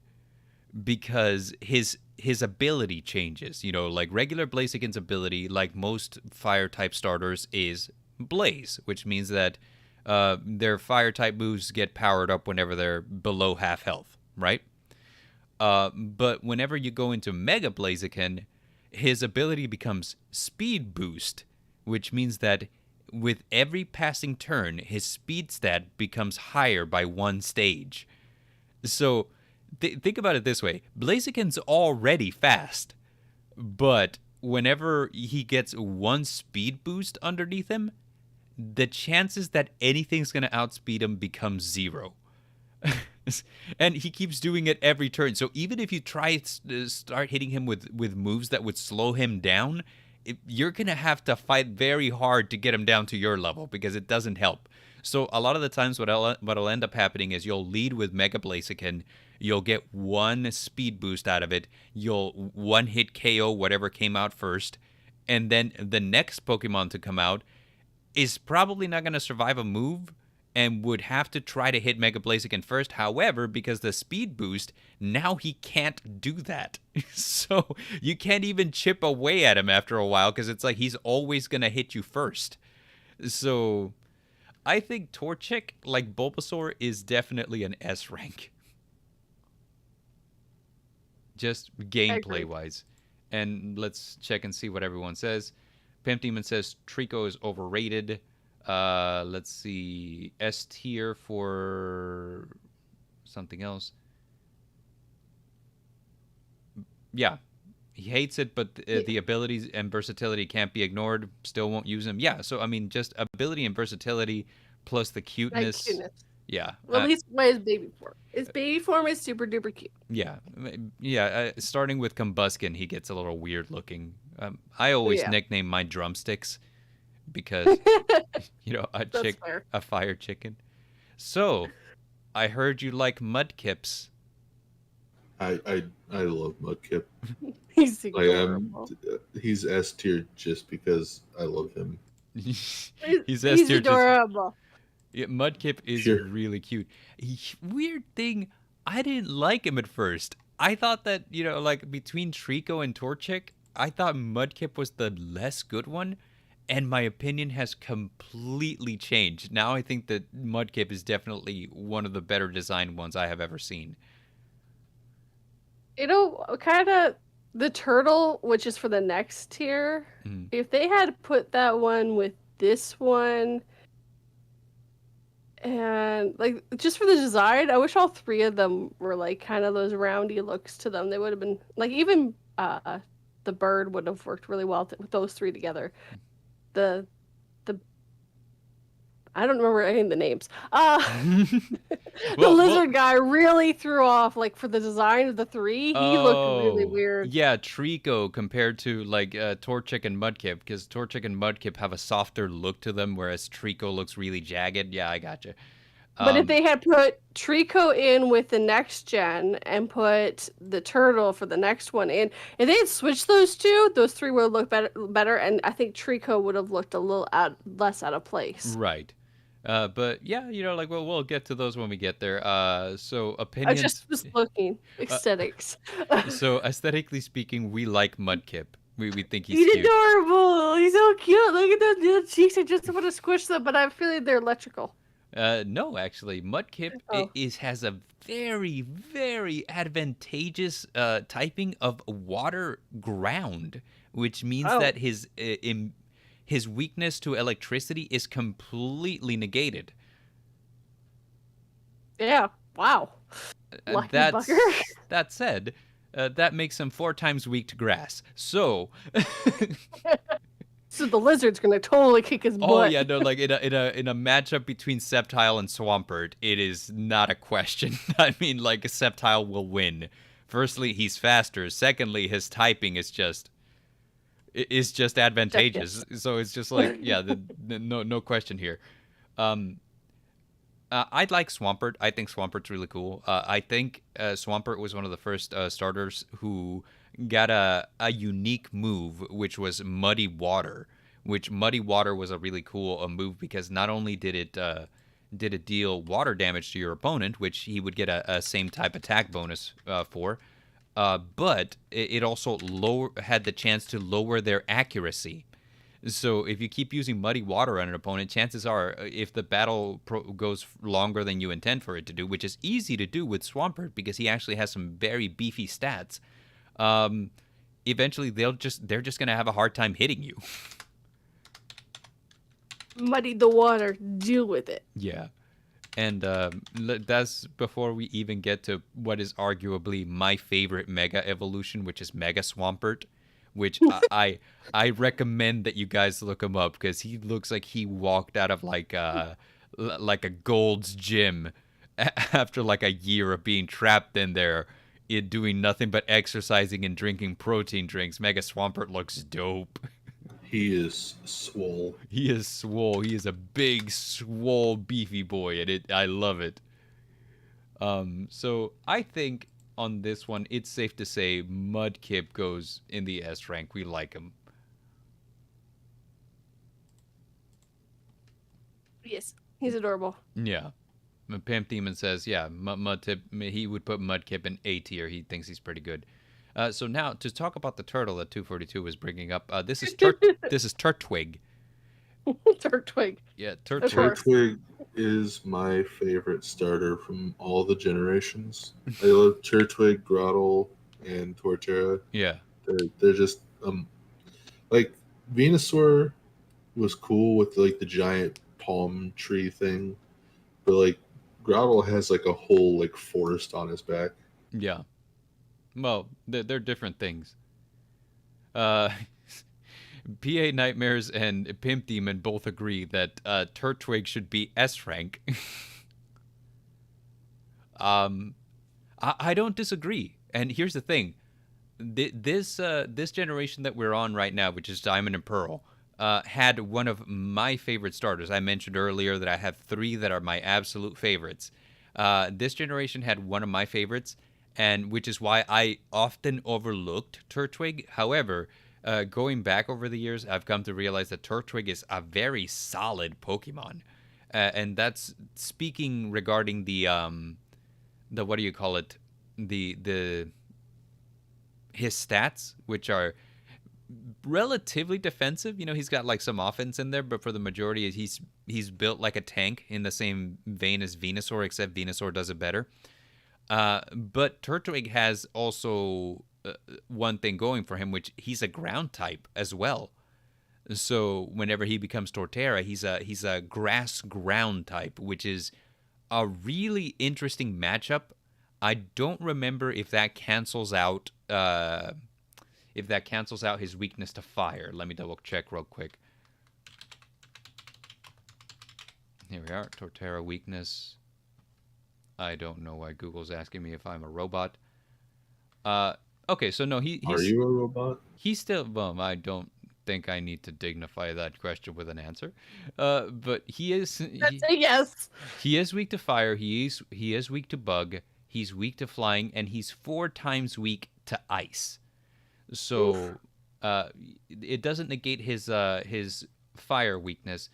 because his ability changes. You know, like regular Blaziken's ability, like most fire type starters, is Blaze, which means that their fire type moves get powered up whenever they're below half health, right? But whenever you go into Mega Blaziken, his ability becomes Speed Boost, which means that with every passing turn, his speed stat becomes higher by one stage. So think about it this way. Blaziken's already fast, but whenever he gets one speed boost underneath him, the chances that anything's going to outspeed him becomes 0. And he keeps doing it every turn. So even if you try to start hitting him with moves that would slow him down, you're going to have to fight very hard to get him down to your level because it doesn't help. So a lot of the times what'll end up happening is you'll lead with Mega Blaziken, you'll get one speed boost out of it, you'll one-hit KO whatever came out first, and then the next Pokemon to come out is probably not going to survive a move and would have to try to hit Mega Blaziken first. However, because the speed boost, now he can't do that. So you can't even chip away at him after a while because it's like he's always going to hit you first. So I think Torchic, like Bulbasaur, is definitely an S rank. Just gameplay-wise. And let's check and see what everyone says. Pimp Demon says Trico is overrated. Let's see. S tier for something else. Yeah. He hates it, but the abilities and versatility can't be ignored. Still won't use him. Yeah, so I mean, just ability and versatility plus the cuteness. Yeah. Well, at least by his baby form. His baby form is super duper cute. Yeah. Yeah. Starting with Combuskin, he gets a little weird looking. I always nickname my drumsticks because, you know, a fire chicken. So, I heard you like Mudkips. I love Mudkip. He's adorable. He's S tier just because I love him. He's S tier. Adorable. Yeah, Mudkip is really cute. Weird thing, I didn't like him at first. I thought that, you know, like between Trico and Torchic, I thought Mudkip was the less good one. and my opinion has completely changed. Now I think that Mudkip is definitely one of the better designed ones I have ever seen. Kind of the turtle, which is for the next tier, if they had put that one with this one, and like just for the design, I wish all three of them were like kind of those roundy looks to them. They would have been like even the bird would have worked really well with those three together. The I don't remember any of the names. The lizard guy really threw off, like, for the design of the three. He looked really weird. Yeah, Trico compared to, like, Torchic and Mudkip, because Torchic and Mudkip have a softer look to them, whereas Trico looks really jagged. Yeah, I gotcha. But if they had put Trico in with the next gen and put the turtle for the next one in, if they had switched those two, those three would have looked better, and I think Trico would have looked a little less out of place. Right. But yeah, like we'll get to those when we get there. So opinions. I just was looking aesthetics. So aesthetically speaking, we like Mudkip. We think he's cute. Adorable. He's so cute. Look at those little cheeks. I just want to squish them, but I feel like they're electrical. No, actually, Mudkip has a very, very advantageous typing of water ground, which means that his weakness to electricity is completely negated. Yeah. Wow. Lucky bugger. That said, that makes him 4 times weak to grass. So. So the lizard's gonna totally kick his butt. Oh yeah, no, like in a matchup between Sceptile and Swampert, it is not a question. I mean, like Sceptile will win. Firstly, he's faster. Secondly, his typing is just advantageous. So it's just like, yeah, no question here. I'd like Swampert. I think Swampert's really cool. I think Swampert was one of the first starters who got a unique move, which was Muddy Water. Which Muddy Water was a really cool move because not only did it deal water damage to your opponent, which he would get a same type attack bonus for, but it also had the chance to lower their accuracy. So if you keep using Muddy Water on an opponent, chances are, if the battle goes longer than you intend for it to do, which is easy to do with Swampert because he actually has some very beefy stats, eventually they're just gonna have a hard time hitting you. Muddy the water, deal with it. Yeah. And that's before we even get to what is arguably my favorite Mega Evolution, which is Mega Swampert, which I recommend that you guys look him up because he looks like he walked out of like a Gold's Gym after like a year of being trapped in there, doing nothing but exercising and drinking protein drinks. Mega Swampert looks dope. He is swole. He is swole. He is a big, swole, beefy boy, and I love it. So I think on this one, it's safe to say Mudkip goes in the S rank. We like him. Yes, he's adorable. Yeah. Pimp Demon says, yeah, Mudkip, he would put Mudkip in A tier. He thinks he's pretty good. So now, to talk about the turtle that 242 was bringing up, this is Turtwig. Turtwig. Yeah, Turtwig. Turtwig is my favorite starter from all the generations. I love Turtwig, Grotle, and Torterra. Yeah. They're just, like, Venusaur was cool with, like, the giant palm tree thing, but, like, Grotle has, like, a whole, like, forest on his back. Yeah. Well, they're different things. PA Nightmares and Pimp Demon both agree that Turtwig should be S rank. I don't disagree. And here's the thing. This generation that we're on right now, which is Diamond and Pearl, had one of my favorite starters. I mentioned earlier that I have 3 that are my absolute favorites. This generation had one of my favorites, and which is why I often overlooked Turtwig. However, going back over the years, I've come to realize that Turtwig is a very solid Pokemon, and that's speaking regarding the what do you call it, his stats, which are relatively defensive. You know, he's got like some offense in there, but for the majority, he's built like a tank in the same vein as Venusaur, except Venusaur does it better. But Turtwig has also one thing going for him, which he's a ground type as well. So whenever he becomes Torterra, he's a grass ground type, which is a really interesting matchup. I don't remember if that cancels out his weakness to fire. Let me double check real quick. Here we are, Torterra weakness. I don't know why Google's asking me if I'm a robot. Okay, so no, he's... Are you a robot? He's still... Well, I don't think I need to dignify that question with an answer. But he is... That's a yes. He is weak to fire. He is weak to bug. He's weak to flying, and he's 4 times weak to ice. So it doesn't negate his fire weakness.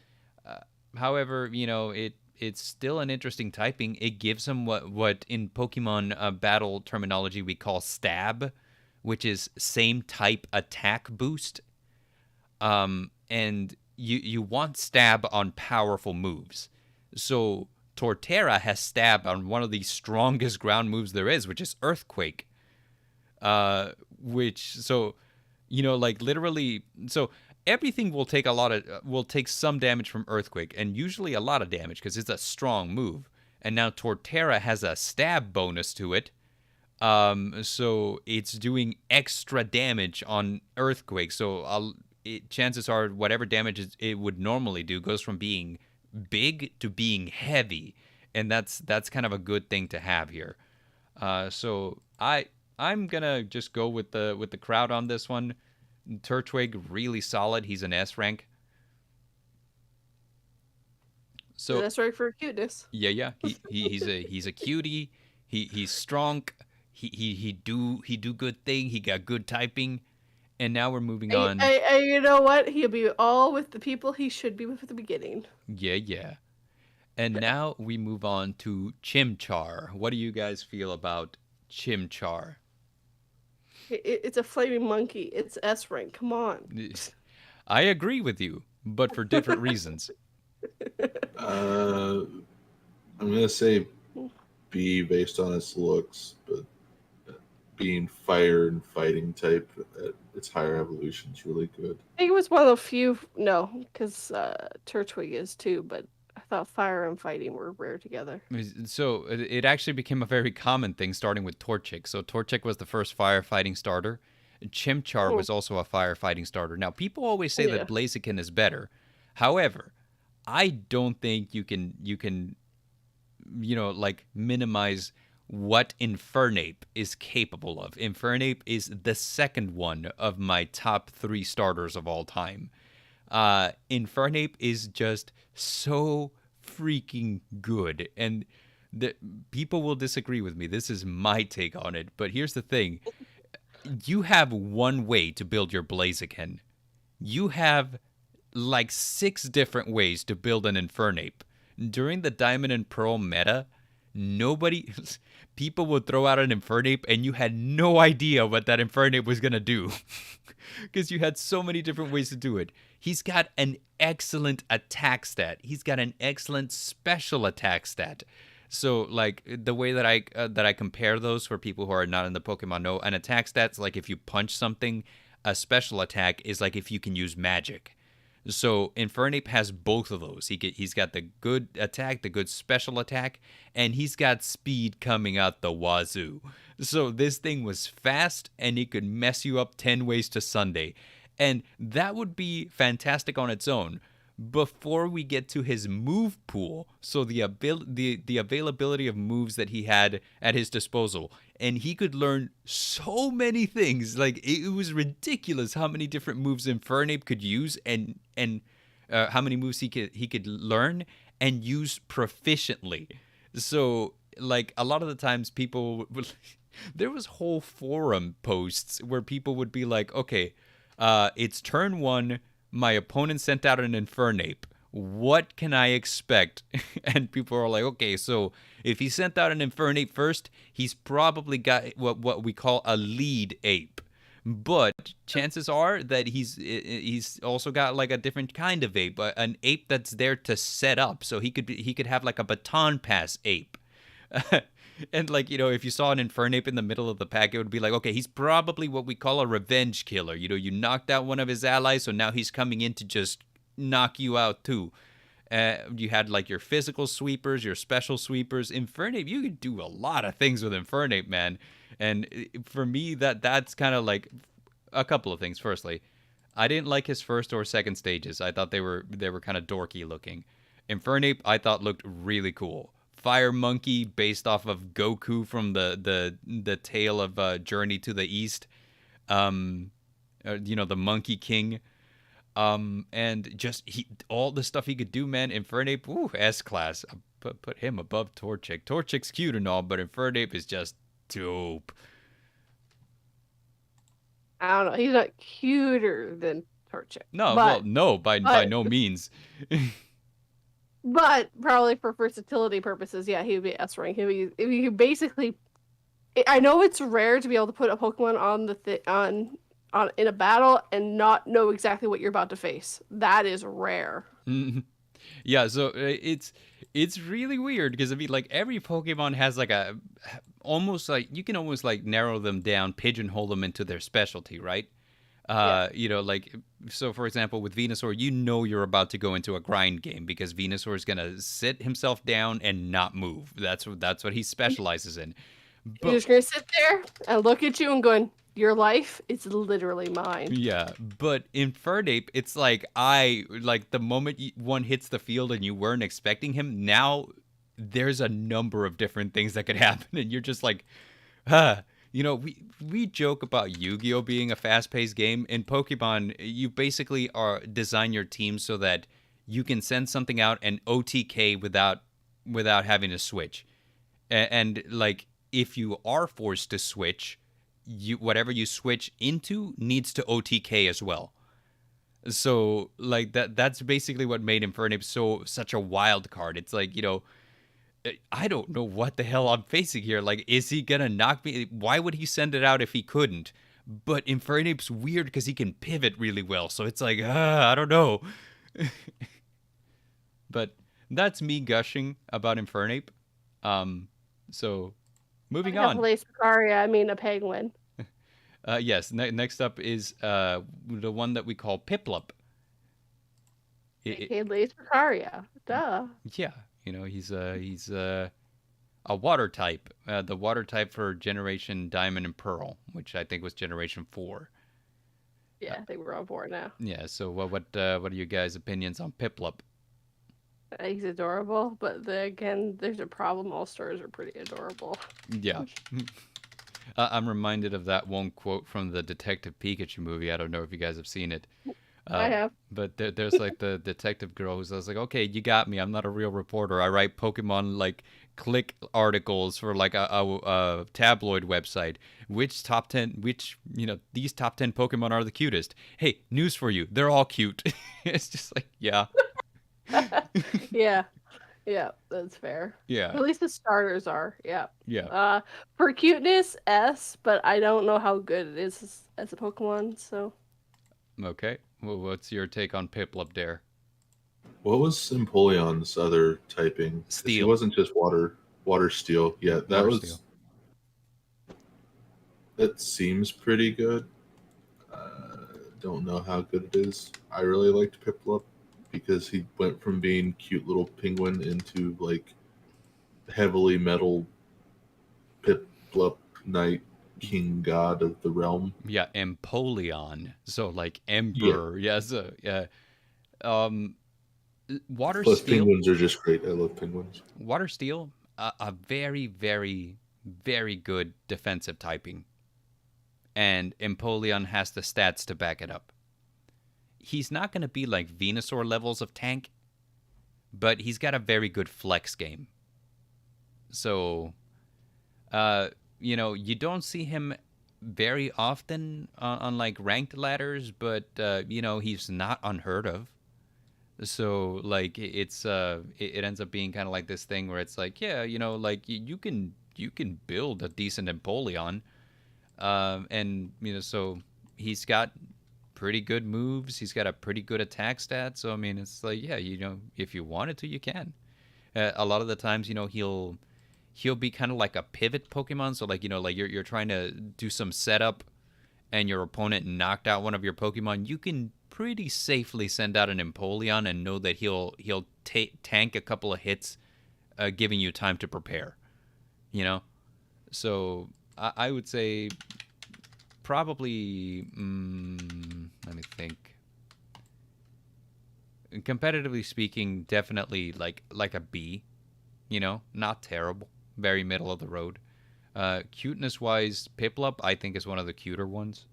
However, you know, it's still an interesting typing. It gives him what in Pokemon battle terminology we call stab, which is same type attack boost. And you want stab on powerful moves. So Torterra has stab on one of the strongest ground moves there is, which is Earthquake. So, you know, like literally, so everything will take some damage from Earthquake, and usually a lot of damage because it's a strong move. And now Torterra has a stab bonus to it. So it's doing extra damage on Earthquake. So chances are whatever damage it would normally do goes from being big to being heavy, and that's kind of a good thing to have here. So I'm gonna just go with the crowd on this one. Turtwig really solid. He's an S rank. So that's right for cuteness. Yeah. He's a cutie. He's strong. He do good thing. He got good typing. And now we're moving on. You know what? He'll be all with the people he should be with at the beginning. Yeah. And now we move on to Chimchar. What do you guys feel about Chimchar? It's a flaming monkey. It's S rank. Come on. I agree with you, but for different reasons. I'm gonna say B based on its looks, but being fire and fighting type at its higher evolution is really good. I think it was one of the few. No, because Turtwig is too, but I thought fire and fighting were rare together. So it actually became a very common thing, starting with Torchic. So Torchic was the first firefighting starter. Chimchar was also a firefighting starter. Now, people always say that Blaziken is better. However, I don't think you can like minimize what Infernape is capable of. Infernape is the second one of my top 3 starters of all time. Infernape is just so freaking good, and people will disagree with me. This is my take on it, but here's the thing. You have one way to build your Blaziken. You have like 6 different ways to build an Infernape. During the Diamond and Pearl meta, people would throw out an Infernape and you had no idea what that Infernape was going to do because you had so many different ways to do it. He's got an excellent attack stat. He's got an excellent special attack stat. So, like, the way that I compare those for people who are not in the Pokemon know, an attack stat's like if you punch something. A special attack is like if you can use magic. So Infernape has both of those. He's got the good attack, the good special attack, and he's got speed coming out the wazoo. So this thing was fast, and it could mess you up 10 ways to Sunday. And that would be fantastic on its own. Before we get to his move pool, so the availability of moves that he had at his disposal, and he could learn so many things. Like, it was ridiculous how many different moves Infernape could use, and how many moves he could learn and use proficiently. So, like, a lot of the times people would, there was whole forum posts where people would be like, okay, it's turn 1. My opponent sent out an Infernape. What can I expect? And people are like, okay, so if he sent out an Infernape first, he's probably got what we call a lead ape. But chances are that he's also got like a different kind of ape, an ape that's there to set up, so he could have like a baton pass ape. And like, if you saw an Infernape in the middle of the pack, it would be like, okay, he's probably what we call a revenge killer. You knocked out one of his allies, so now he's coming in to just knock you out too. You had like your physical sweepers, your special sweepers. Infernape, you could do a lot of things with Infernape, man. And for me, that's kind of like a couple of things. Firstly, I didn't like his first or second stages. I thought they were kind of dorky looking. Infernape, I thought looked really cool. Fire Monkey, based off of Goku from the tale of Journey to the East. The Monkey King. And just all the stuff he could do, man. Infernape, S-class. Put him above Torchic. Torchic's cute and all, but Infernape is just dope. I don't know. He's not cuter than Torchic. No, by no means. But probably for versatility purposes, yeah, he would be S rank. He would basically. I know it's rare to be able to put a Pokemon on in a battle and not know exactly what you're about to face. That is rare. Yeah, so it's really weird because I mean, like every Pokemon has like almost like you can almost like narrow them down, pigeonhole them into their specialty, right? Like, so for example, with Venusaur, you're about to go into a grind game because Venusaur is going to sit himself down and not move. That's what he specializes in. But, he's just going to sit there and look at you and going, your life is literally mine. Yeah, but Infernape, it's like the moment one hits the field and you weren't expecting him, now there's a number of different things that could happen and you're just like, we joke about Yu-Gi-Oh being a fast-paced game. In Pokemon, you basically design your team so that you can send something out and OTK without having to switch. And like if you are forced to switch, whatever you switch into needs to OTK as well. So like that's basically what made Infernape such a wild card. It's like, I don't know what the hell I'm facing here. Like, is he gonna knock me? Why would he send it out if he couldn't? But Infernape's weird because he can pivot really well. So it's like, I don't know. But that's me gushing about Infernape. So moving on. A penguin. Yes. Next up is the one that we call Piplup. Lace Picaria. Duh. Yeah. He's a water type. The water type for Generation Diamond and Pearl, which I think was Generation 4. Yeah, I think we're on 4 now. Yeah. So what are you guys' opinions on Piplup? He's adorable, but again, there's a problem. All stars are pretty adorable. Yeah. I'm reminded of that one quote from the Detective Pikachu movie. I don't know if you guys have seen it. I have. But there's like the detective girl who's like, okay, you got me. I'm not a real reporter. I write Pokemon like click articles for like a tabloid website. These top 10 Pokemon are the cutest. Hey, news for you. They're all cute. It's just like, yeah. Yeah, that's fair. Yeah. At least the starters are. Yeah. Yeah. For cuteness, S, but I don't know how good it is as a Pokemon, so. Okay. Well, what's your take on Piplup, Dare? What was Empoleon's other typing? Steel. He wasn't just water steel. Yeah, that seems pretty good. Don't know how good it is. I really liked Piplup because he went from being cute little penguin into like heavily metal Piplup Knight King God of the realm. Yeah, Empoleon. So like Emperor. Yeah. So yeah. Water Plus Steel. Penguins are just great. I love penguins. Water Steel, a very, very, very good defensive typing. And Empoleon has the stats to back it up. He's not going to be like Venusaur levels of tank, but he's got a very good flex game. So, you don't see him very often on like ranked ladders, but he's not unheard of. So like it ends up being kind of like this thing where it's like, yeah, like you can build a decent Empoleon, and so he's got pretty good moves. He's got a pretty good attack stat. So I mean, it's like, yeah, if you wanted to, you can. A lot of the times, he'll be kind of like a pivot Pokemon. So like, like you're trying to do some setup, and your opponent knocked out one of your Pokemon. You can pretty safely send out an Empoleon and know that he'll tank a couple of hits, giving you time to prepare. So I would say probably. Let me think. Competitively speaking, definitely like a B. Not terrible. Very middle of the road. Cuteness wise, Piplup I think is one of the cuter ones.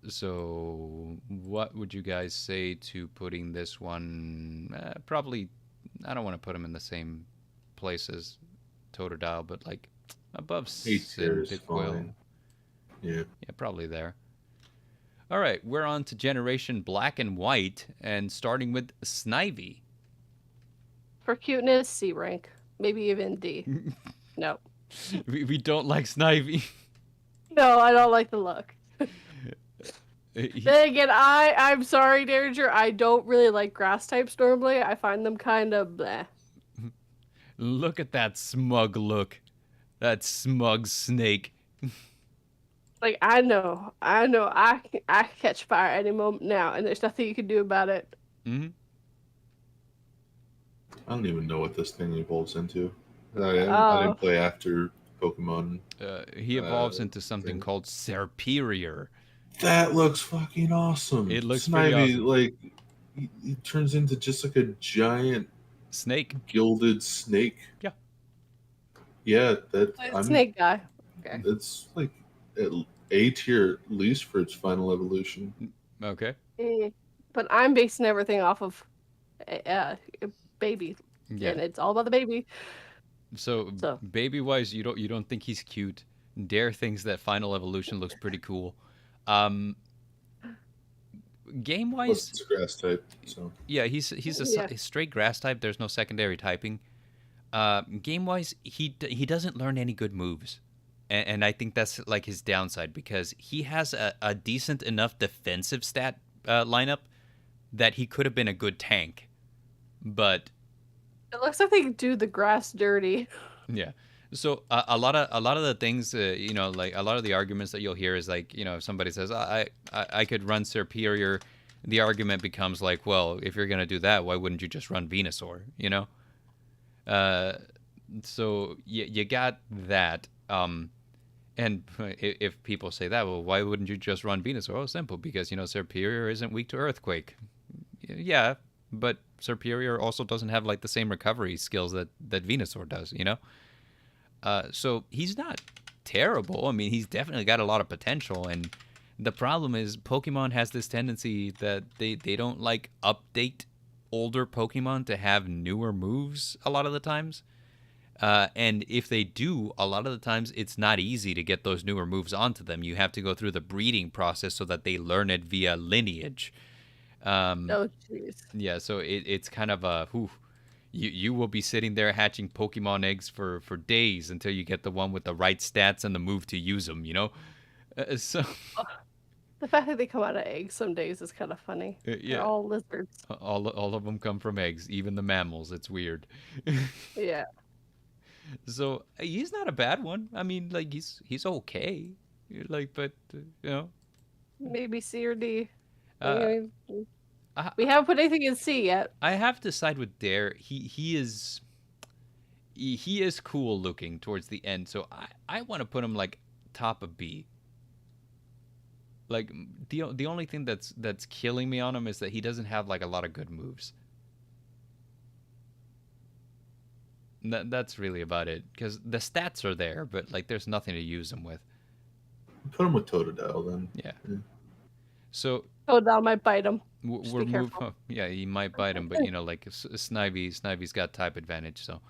So what would you guys say to putting this one? Probably, I don't want to put him in the same place as Totodile, but like above Cyndaquil. Yeah, probably there. All right, we're on to Generation Black and White, and starting with Snivy. For cuteness, C rank. Maybe even D. No. We don't like Snivy. No, I don't like the look. Then again, I'm sorry, Dareinger. I don't really like grass types normally. I find them kind of bleh. Look at that smug look. That smug snake. Like, I know, I catch fire any moment now, and there's nothing you can do about it. Mm-hmm. I don't even know what this thing evolves into. I didn't play after Pokemon. He evolves into something called Serperior. That looks fucking awesome. It looks Snivy, pretty awesome. Like, he turns into just like a giant snake, gilded snake. Yeah. Yeah, snake guy. Okay. It's like A tier at least for its final evolution. Okay. But I'm basing everything off of baby. Yeah. And it's all about the baby. So baby wise, you don't think he's cute. Dare thinks that final evolution looks pretty cool. Game wise, it's a grass type. So yeah, he's a straight grass type. There's no secondary typing. Game wise, he doesn't learn any good moves. And I think that's like his downside, because he has a decent enough defensive stat lineup that he could have been a good tank. But it looks like they do the grass dirty. Yeah. So a lot of the things, like a lot of the arguments that you'll hear is like, if somebody says, I could run Serperior, the argument becomes like, well, if you're going to do that, why wouldn't you just run Venusaur, So you got that. And if people say that, well, why wouldn't you just run Venusaur? Oh, simple, because, Serperior isn't weak to Earthquake. Yeah, but Serperior also doesn't have like the same recovery skills that Venusaur does, So he's not terrible. I mean, he's definitely got a lot of potential. And the problem is Pokemon has this tendency that they don't like update older Pokemon to have newer moves a lot of the times. And if they do, a lot of the times it's not easy to get those newer moves onto them. You have to go through the breeding process so that they learn it via lineage. Oh, jeez. Yeah, so it's kind of a... You will be sitting there hatching Pokemon eggs for days until you get the one with the right stats and the move to use them, So the fact that they come out of eggs some days is kind of funny. Yeah. They're all lizards. All of them come from eggs, even the mammals. It's weird. Yeah. So he's not a bad one. I mean, like he's okay. Like, but maybe C or D. Uh, we haven't put anything in C yet. I have to side with Dare. He is cool looking towards the end, so I want to put him like top of B. Like the only thing that's killing me on him is that he doesn't have like a lot of good moves. That's really about it, because the stats are there, but like there's nothing to use them with. Put him with Totodile then. Yeah. So Totodile might bite him. We're moving. Yeah, he might bite him, but like Snivy's got type advantage. So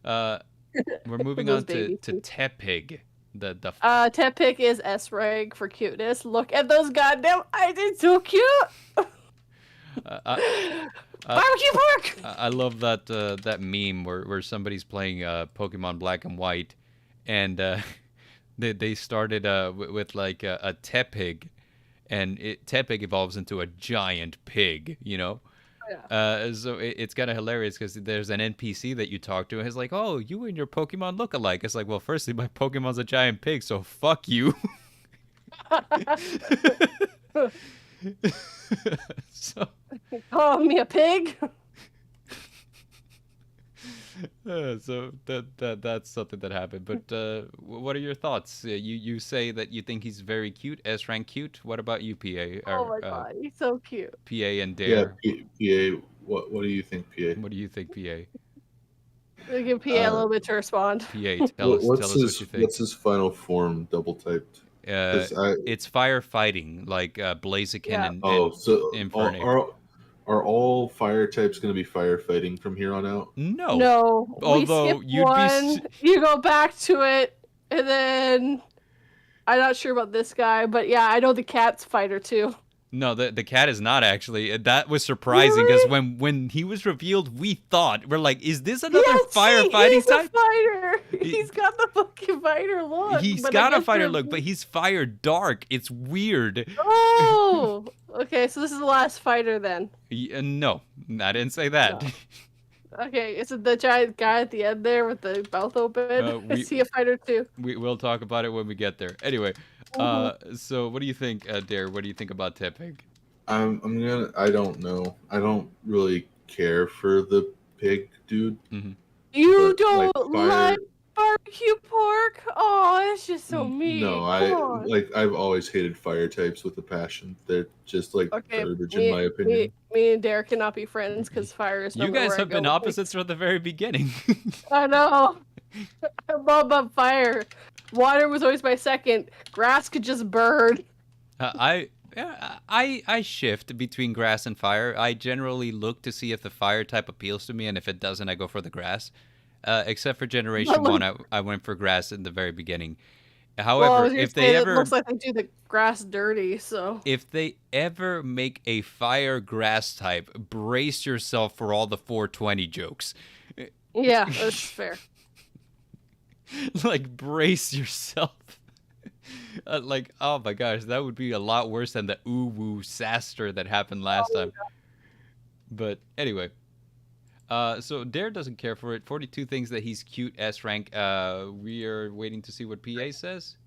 we're moving on to Tepig. The Tepig is S rank for cuteness. Look at those goddamn eyes, it's so cute. Barbecue pork. I love that meme where somebody's playing Pokemon Black and White, and They started with like a tepig, and tepig evolves into a giant pig, you know. Yeah. So it's kind of hilarious because there's an NPC that you talk to, and he's like, "Oh, you and your Pokemon look alike." It's like, well, firstly, my Pokemon's a giant pig, so fuck you. So, Call me a pig. so that's something that happened. But what are your thoughts? You say that you think he's very cute, S rank cute. What about you, PA? Oh my god, he's so cute. PA and Yeah, Dare. PA. What do you think, PA? What do you think, PA? We give PA a little bit to respond. PA, tell us what you think. What's his final form double typed? It's firefighting, like Blaziken Yeah. and So Infernape. are all fire types going to be firefighting from here on out? No. No. Although we skip one, you go back to it, and then I'm not sure about this guy, but yeah, I know the cat's fighter too. No, the cat is not actually. That was surprising because when he was revealed, we're like, is this another firefighting he's type? A fighter. He's got the fucking fighter look. He's got a fighter look, but he's fire dark. It's weird. Oh, okay. So this is the last fighter then. No, I didn't say that. No. Okay, is it the giant guy at the end there with the mouth open? Is he a fighter too? We'll talk about it when we get there. Anyway, so what do you think, Dare? What do you think about Tepig? I don't know. I don't really care for the pig dude. Mm-hmm. You don't like barbecue pork? Oh, it's just so mean. No, I've always hated fire types with a passion. They're just like garbage in my opinion. Me and Derek cannot be friends because fire is. You guys have been opposites from the very beginning. I know. I'm all about fire. Water was always my second. Grass could just burn. I shift between grass and fire. I generally look to see if the fire type appeals to me, and if it doesn't, I go for the grass. Except for Generation 1, I went for grass in the very beginning. However, if they ever... It looks like they do the grass dirty, so... If they ever make a fire grass type, brace yourself for all the 420 jokes. Yeah, that's fair. Like, brace yourself. Like, oh my gosh, that would be a lot worse than the ooh-woo saster that happened last time. God. But anyway... so Dare doesn't care for it. 42 things that he's cute, S rank. We are waiting to see what PA says.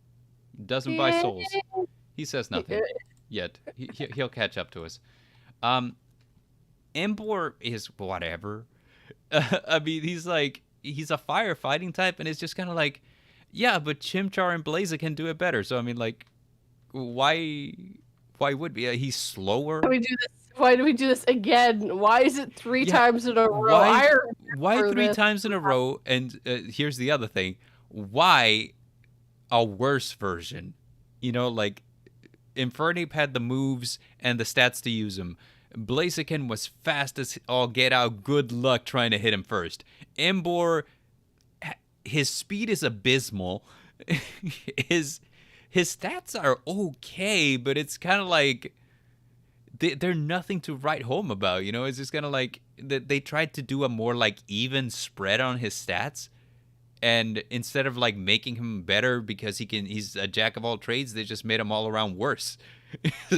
Doesn't buy souls. He says nothing yet. He'll catch up to us. Embor is whatever. I mean, he's a firefighting type, and it's just kind of like, yeah, but Chimchar and Blaziken can do it better. So I mean, like, why would be? He's slower. Why do we do this again? Why is it three times in a row? Why three times in a row? And here's the other thing. Why a worse version? You know, like, Infernape had the moves and the stats to use them. Blaziken was fast as all get out. Good luck trying to hit him first. Embor, his speed is abysmal. His stats are okay, but it's kind of like... They're nothing to write home about, you know? It's just kind of like they tried to do a more like even spread on his stats, and instead of like making him better because he's a jack of all trades, they just made him all around worse.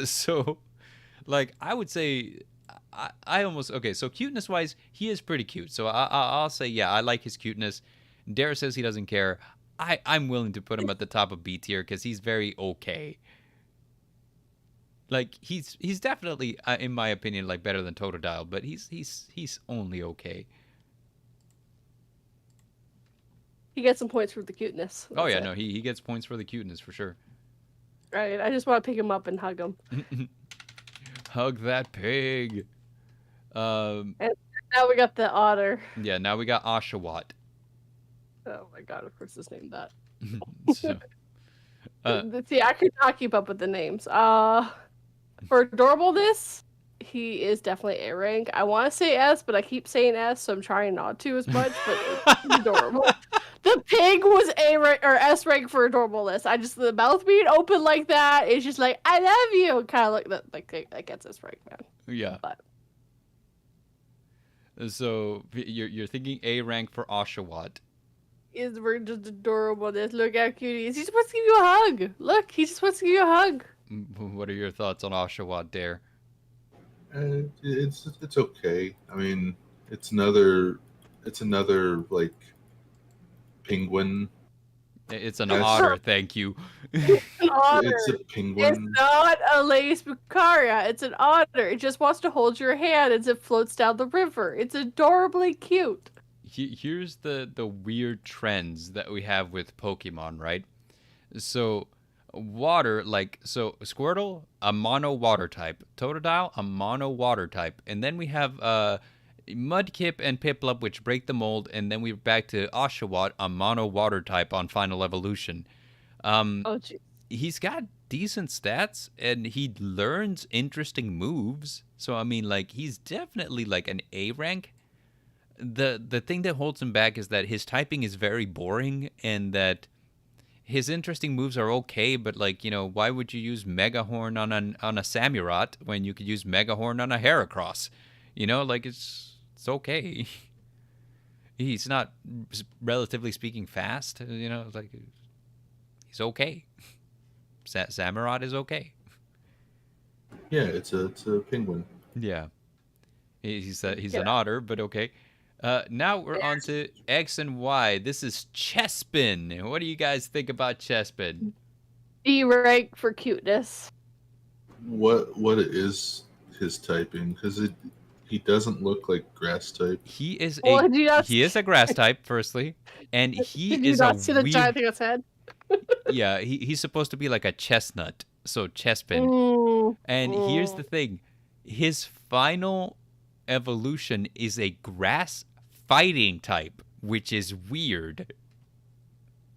So, like, I would say I almost okay. So cuteness wise, he is pretty cute. So I'll say yeah, I like his cuteness. Dare says he doesn't care. I'm willing to put him at the top of B tier because he's very okay. Like, he's definitely, in my opinion, like, better than Totodile, but he's only okay. He gets some points for the cuteness. Oh yeah, no, he gets points for the cuteness for sure. Right, I just want to pick him up and hug him. Hug that pig. And now we got the otter. Yeah, now we got Oshawott. Oh my god, of course it's named that. So, see, I could not keep up with the names. For adorableness, he is definitely A rank. I want to say S, but I keep saying S, so I'm trying not to as much. But it's adorable. The pig was A rank or S rank for adorableness. The mouth being open like that is just like, I love you, kind of like that gets S rank, man. Yeah. But. So you're thinking A rank for Oshawott. we're just adorable. Look how cute he is. He just wants to give you a hug. Look, he just wants to give you a hug. What are your thoughts on Oshawott, Dare? It's okay. I mean, it's another like penguin. It's an otter, thank you. An otter. It's a penguin. It's not a Lace Bucaria. It's an otter. It just wants to hold your hand as it floats down the river. It's adorably cute. Here's the weird trends that we have with Pokemon, right? So water, so Squirtle, a mono water type. Totodile, a mono water type. And then we have Mudkip and Piplup, which break the mold, and then we're back to Oshawott, a mono water type on Final Evolution. He's got decent stats, and he learns interesting moves. So I mean, he's definitely an A rank. The thing that holds him back is that his typing is very boring, and that his interesting moves are okay, but why would you use Mega Horn on a Samurott when you could use Mega Horn on a Heracross? It's okay. He's not, relatively speaking, fast. He's okay. Samurott is okay. Yeah, it's a penguin. Yeah, he's an otter, but okay. Now we're on to X and Y. This is Chespin. What do you guys think about Chespin? D rank for cuteness. What is his typing? Because he doesn't look like grass type. He is a grass type, firstly, and he Did is you not see the giant thing on his head? Yeah, he's supposed to be like a chestnut, so Chespin. And here's the thing: his final evolution is a grass fighting type, which is weird.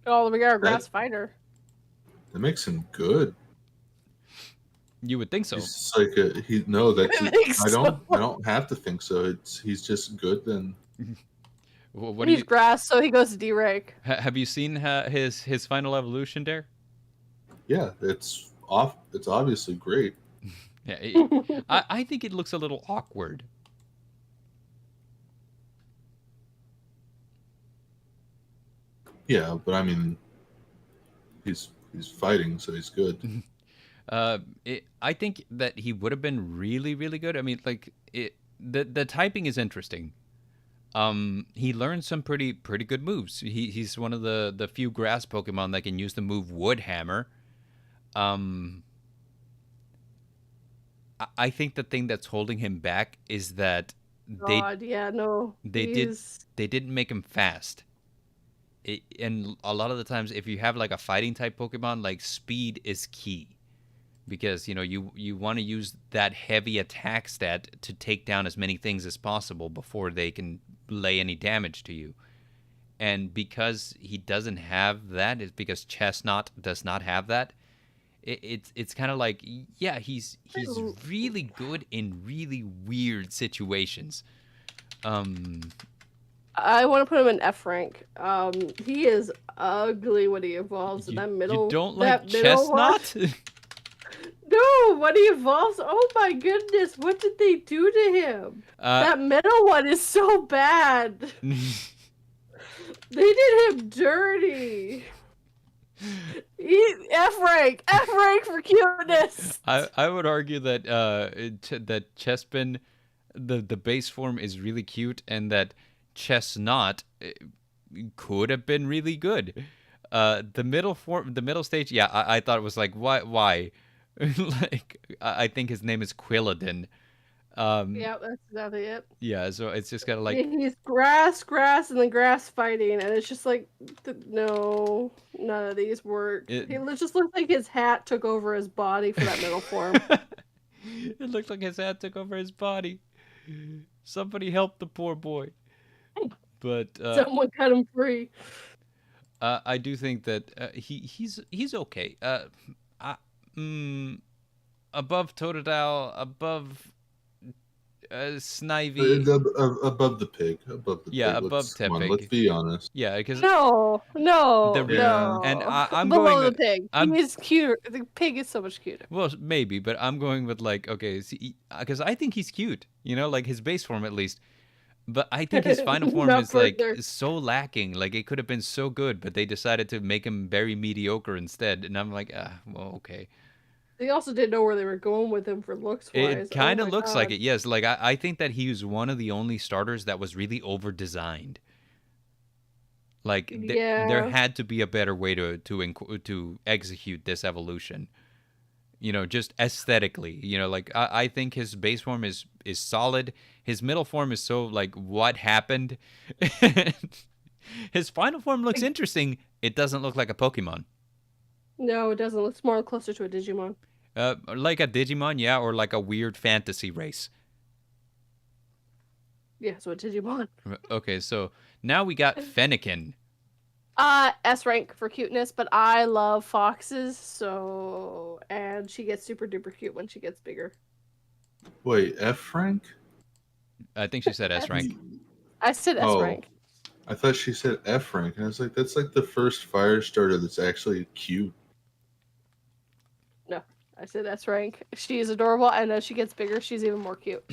Oh, we got a grass fighter. That makes him good. You would think so. He's like I don't have to think so. He's just good then. Well, he's grass, so he goes to D rank. Have you seen his final evolution, Dare? Yeah, it's obviously great. Yeah, I think it looks a little awkward. Yeah, but I mean, he's fighting, so he's good. I think that he would have been really, really good. I mean, the typing is interesting. He learned some pretty good moves. He's one of the few grass Pokemon that can use the move Wood Hammer. I think the thing that's holding him back is that they didn't make him fast. And a lot of the times, if you have a fighting type Pokemon, speed is key. Because you want to use that heavy attack stat to take down as many things as possible before they can lay any damage to you. And because he doesn't have that, it's because Chestnut does not have that. It's kind of he's really good in really weird situations. I want to put him in F rank. He is ugly when he evolves in that middle. You don't like Chestnut? No, when he evolves, oh my goodness, what did they do to him? That middle one is so bad. They did him dirty. F rank for cuteness. I would argue that that Chespin, the base form is really cute, and that Chestnut could have been really good. The middle stage, yeah, I thought it was why? I think his name is Quilladin. Yeah, that's exactly it. Yeah, so it's just kind of he's grass, and then grass fighting, and it's just no, none of these work. He just looked like his hat took over his body for that middle form. It looked like his hat took over his body. Somebody help the poor boy. But someone cut him free. I do think that he's okay. Above Totodile, above Snivy. Above the pig. Above Tepig. Let's be honest. Yeah, because no. And I'm below going the pig. He is cuter. The pig is so much cuter. Well, maybe, but I'm going with okay, because I think he's cute. His base form at least. But I think his final form Not is like further. so lacking. Like it could have been so good, but they decided to make him very mediocre instead. And I'm like, well, okay. They also didn't know where they were going with him for looks wise. It Oh kind of my looks like god. it, yes. Like I think that he was one of the only starters that was really over designed. Like there Yeah. had to be a better way to execute this evolution. Just aesthetically. Like I think his base form is solid. His middle form is so like what happened. His final form looks interesting. It doesn't look like a Pokemon. No, it doesn't. It's more closer to a Digimon. Like a Digimon, yeah, or like a weird fantasy race. Yeah, so a Digimon. Okay, so now we got Fennekin. S rank for cuteness, but I love foxes, and she gets super duper cute when she gets bigger. Wait, F rank? I think she said S rank. I said S rank. I thought she said F rank, and I was like, that's like the first fire starter that's actually cute. No, I said S rank. She is adorable, and as she gets bigger, she's even more cute.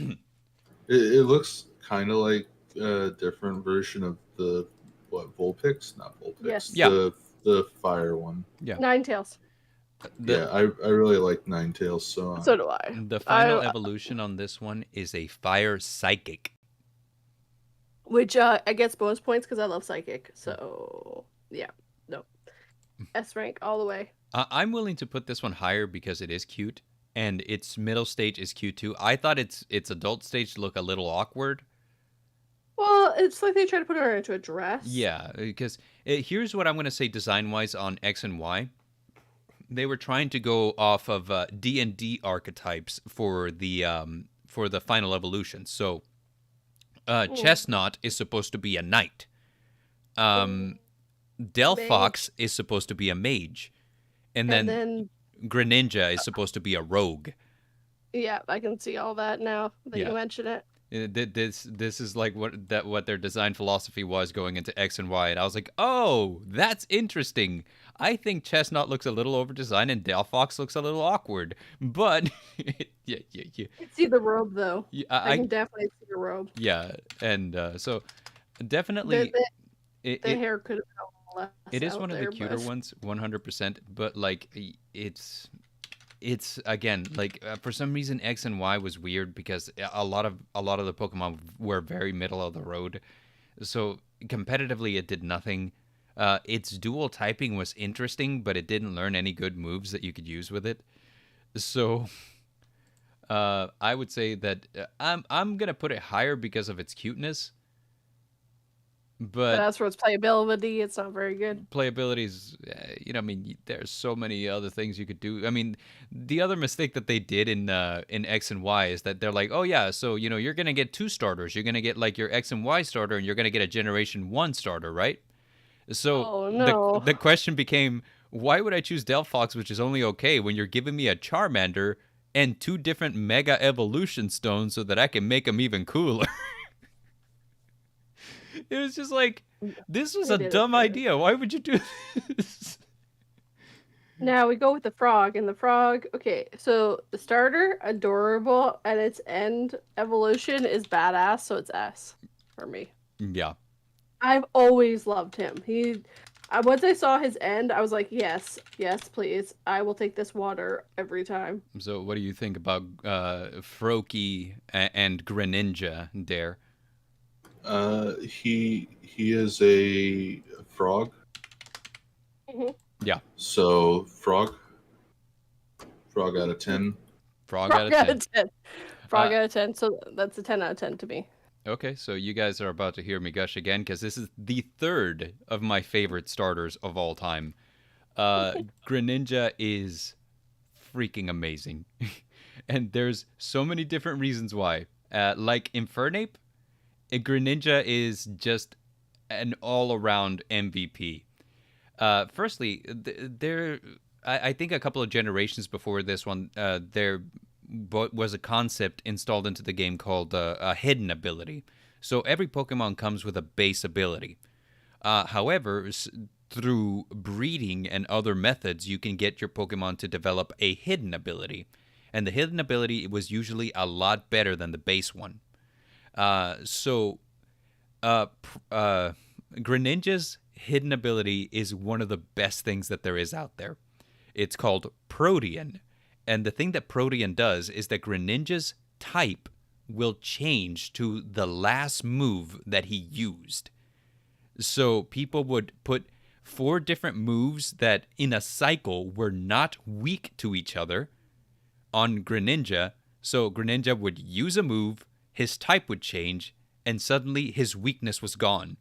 It looks kind of like a different version of the Vulpix? Not Vulpix. Yes. Yeah. The fire one. Yeah. Ninetales. I really like Ninetales. So do I. The final evolution on this one is a fire psychic. Which I gets bonus points because I love psychic. So yeah, no, S rank all the way. I'm willing to put this one higher because it is cute, and its middle stage is cute too. I thought its adult stage looked a little awkward. Well, it's like they try to put her into a dress. Yeah, because here's what I'm going to say design-wise on X and Y. They were trying to go off of D&D archetypes for the final evolution. So, Chestnut is supposed to be a knight. Delphox is supposed to be a mage. And then Greninja is supposed to be a rogue. Yeah, I can see all that now that you mention it. This is like what their design philosophy was going into X and Y, and I was like, oh, that's interesting. I think Chestnut looks a little over designed and Delphox looks a little awkward, but yeah. I can see the robe though. Yeah, I can definitely see the robe. Yeah, and so definitely the hair could have been less. It is one of the cuter ones, 100%. But like it's again like for some reason X and Y was weird because a lot of the Pokemon were very middle of the road. So competitively, it did nothing. Its dual typing was interesting, but it didn't learn any good moves that you could use with it. So I would say that I'm gonna put it higher because of its cuteness. But as for its playability, it's not very good. Playability is, I mean, there's so many other things you could do. I mean, the other mistake that they did in X and Y is that they're like, oh yeah, so you're gonna get 2 starters. You're gonna get like your X and Y starter, and you're gonna get a Generation 1 starter, right? So the question became, why would I choose Delphox, which is only okay, when you're giving me a Charmander and 2 different Mega Evolution Stones so that I can make them even cooler? It was just like, this was a dumb idea. Why would you do this? Now we go with the frog, and the frog, okay, so the starter, adorable, and its end evolution is badass, so it's S for me. Yeah. I've always loved him. Once I saw his end, I was like, yes, please. I will take this water every time. So what do you think about Froakie and Greninja, Dare? He is a frog. Mm-hmm. Yeah. So frog out of 10. Frog out of 10. Frog out of 10. So that's a 10 out of 10 to me. Okay, so you guys are about to hear me gush again because this is the third of my favorite starters of all time. Greninja is freaking amazing. And there's so many different reasons why. Like Infernape, Greninja is just an all-around MVP. Firstly, I think a couple of generations before this one, there was a concept installed into the game called a hidden ability. So every Pokemon comes with a base ability. However, through breeding and other methods, you can get your Pokemon to develop a hidden ability. And the hidden ability was usually a lot better than the base one. So Greninja's hidden ability is one of the best things that there is out there. It's called Protean. And the thing that Protean does is that Greninja's type will change to the last move that he used. So people would put 4 different moves that in a cycle were not weak to each other on Greninja. So Greninja would use a move, his type would change, and suddenly his weakness was gone.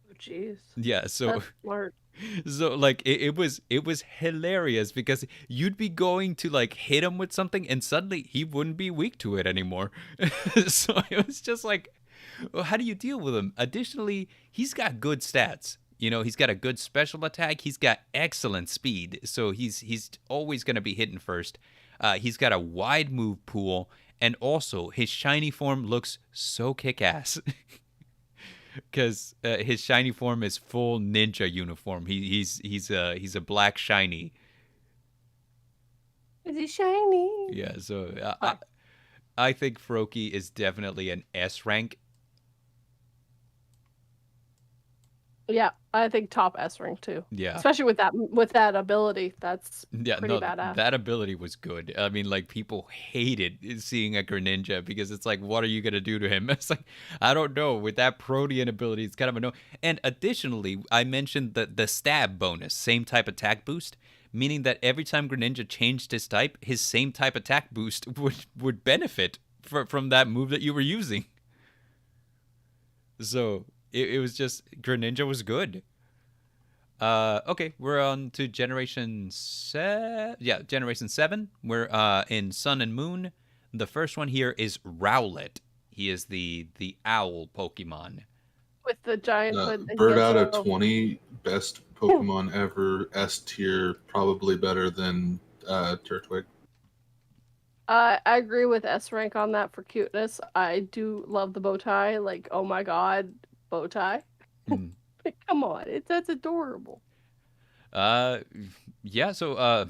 Oh, jeez. Yeah, so That's smart. so like it was hilarious because you'd be going to like hit him with something and suddenly he wouldn't be weak to it anymore. So it was just like, well, how do you deal with him? Additionally, he's got good stats. You know, he's got a good special attack. He's got excellent speed, so he's always going to be hitting first. He's got a wide move pool, and also his shiny form looks so kick-ass. Because his shiny form is full ninja uniform. He's a black shiny. Is he shiny? Yeah, so I think Froakie is definitely an S rank. Yeah, I think top S rank too. Yeah, especially with that ability. That's pretty badass. That ability was good. I mean, like people hated seeing a Greninja because it's like, what are you gonna do to him? It's like, I don't know. With that Protean ability, it's kind of a no. And additionally, I mentioned the stab bonus, same type attack boost, meaning that every time Greninja changed his type, his same type attack boost would benefit from that move that you were using. So it was just Greninja was good. Okay, we're on to Generation 7. Yeah, Generation 7. We're in Sun and Moon. The first one here is Rowlet. He is the owl Pokemon. With the giant hood. Bird out of 20, best Pokemon ever. S tier, probably better than Turtwig. I agree with S rank on that for cuteness. I do love the bow tie. Like, oh my god, bow tie. Come on, that's adorable. Yeah. So,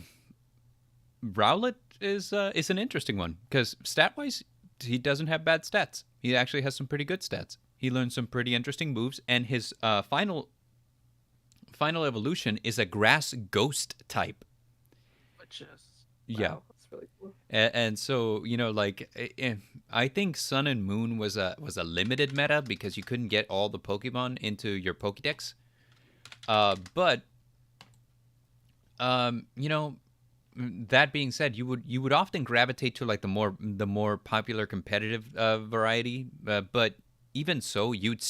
Rowlet is an interesting one because stat-wise, he doesn't have bad stats. He actually has some pretty good stats. He learns some pretty interesting moves, and his final evolution is a Grass Ghost type. Which is yeah. Wow, that's really cool. And so, you know, like I think Sun and Moon was a limited meta because you couldn't get all the Pokemon into your Pokédex. But you know, that being said, you would often gravitate to like the more popular competitive variety. But even so, you'd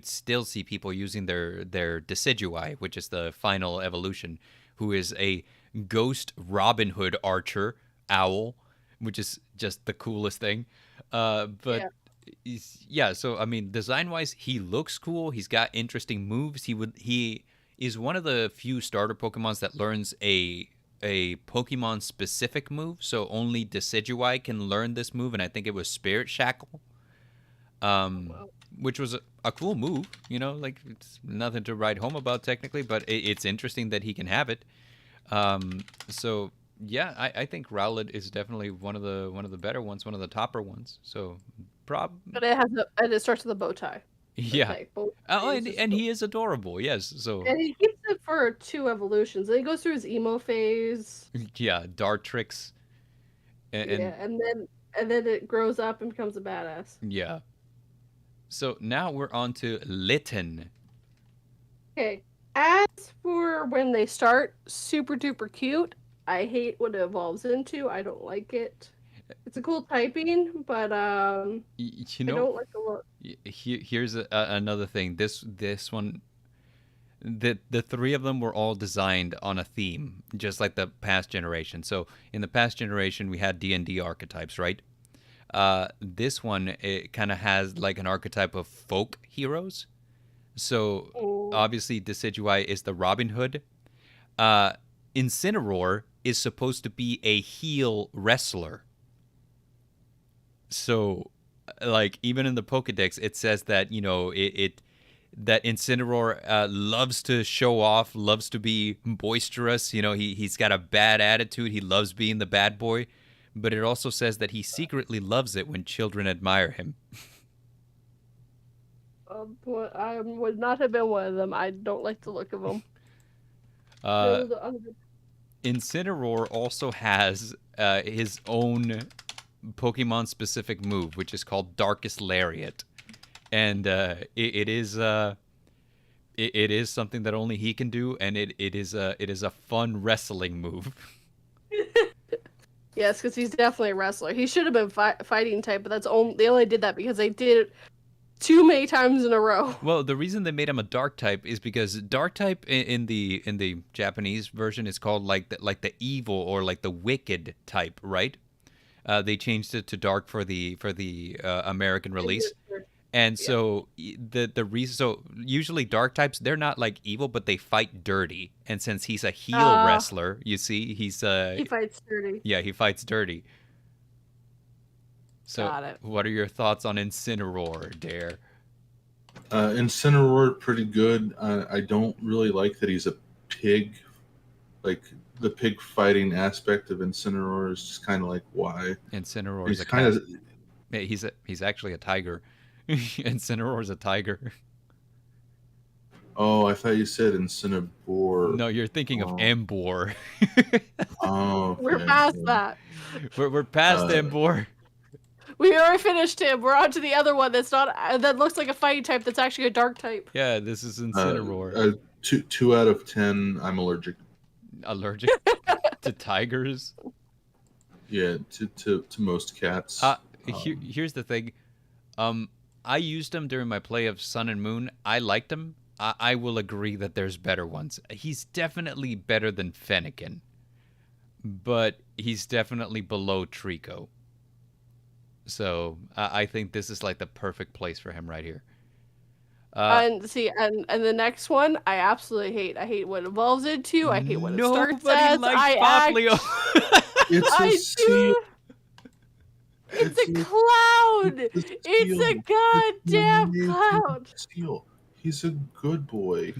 still see people using their Decidueye, which is the final evolution, who is a Ghost Robin Hood archer owl, which is just the coolest thing. But yeah, so I mean, design wise, he looks cool. He's got interesting moves. He is one of the few starter Pokemons that learns a Pokemon specific move. So only Decidueye can learn this move, and I think it was Spirit Shackle. Which was a cool move. You know, like it's nothing to write home about technically, but it's interesting that he can have it. So yeah, I think Rowlet is definitely one of the better ones, one of the topper ones. So but it starts with a bow tie. Yeah. And he is adorable. Yes. So and he keeps it for 2 evolutions. And he goes through his emo phase. Yeah, Dartrix. And then it grows up and becomes a badass. Yeah. So now we're on to Litten. Okay. As for when they start, super duper cute. I hate what it evolves into. I don't like it. It's a cool typing, but you know, I don't like the look. Here's another thing. This one, the 3 of them were all designed on a theme, just like the past generation. So in the past generation, we had D&D archetypes, right? This one, it kind of has like an archetype of folk heroes. So obviously Decidueye is the Robin Hood. Incineroar is supposed to be a heel wrestler. So like even in the Pokédex, it says that, you know, that Incineroar loves to show off, loves to be boisterous. You know, he's got a bad attitude. He loves being the bad boy. but it also says that he secretly loves it when children admire him. I would not have been one of them. I don't like the look of them. Incineroar also has his own Pokemon-specific move, which is called Darkest Lariat, and it is something that only he can do, and it is a fun wrestling move. Yes, because he's definitely a wrestler. He should have been fighting type, but they only did that because they did it too many times in a row. Well, the reason they made him a dark type is because dark type in the Japanese version is called like the evil or like the wicked type, right? They changed it to dark for the American release. And so the reason, so usually dark types, they're not like evil, but they fight dirty. And since he's a heel wrestler, you see, he fights dirty. Yeah, he fights dirty. So, Got it. What are your thoughts on Incineroar, Dare? Incineroar, pretty good. I don't really like that he's a pig. Like, the pig fighting aspect of Incineroar is just kind of like, why? Incineroar is a kind of... He's actually a tiger. Incineroar is a tiger. Oh, I thought you said Incineroar. No, you're thinking of Embor. Oh, okay. We're past that. We're past Embor. We already finished him. We're on to the other one that looks like a fighting type that's actually a dark type. Yeah, this is Incineroar. 2 out of 10, I'm allergic. Allergic to tigers? Yeah, to most cats. Here's the thing. I used him during my play of Sun and Moon. I liked him. I will agree that there's better ones. He's definitely better than Fennekin, but he's definitely below Trico. So I think this is like the perfect place for him right here. And the next one, I absolutely hate. I hate what it evolves into. I hate what it starts as. Nobody likes Poplio. It's a clown. It's a goddamn clown. He's a good boy.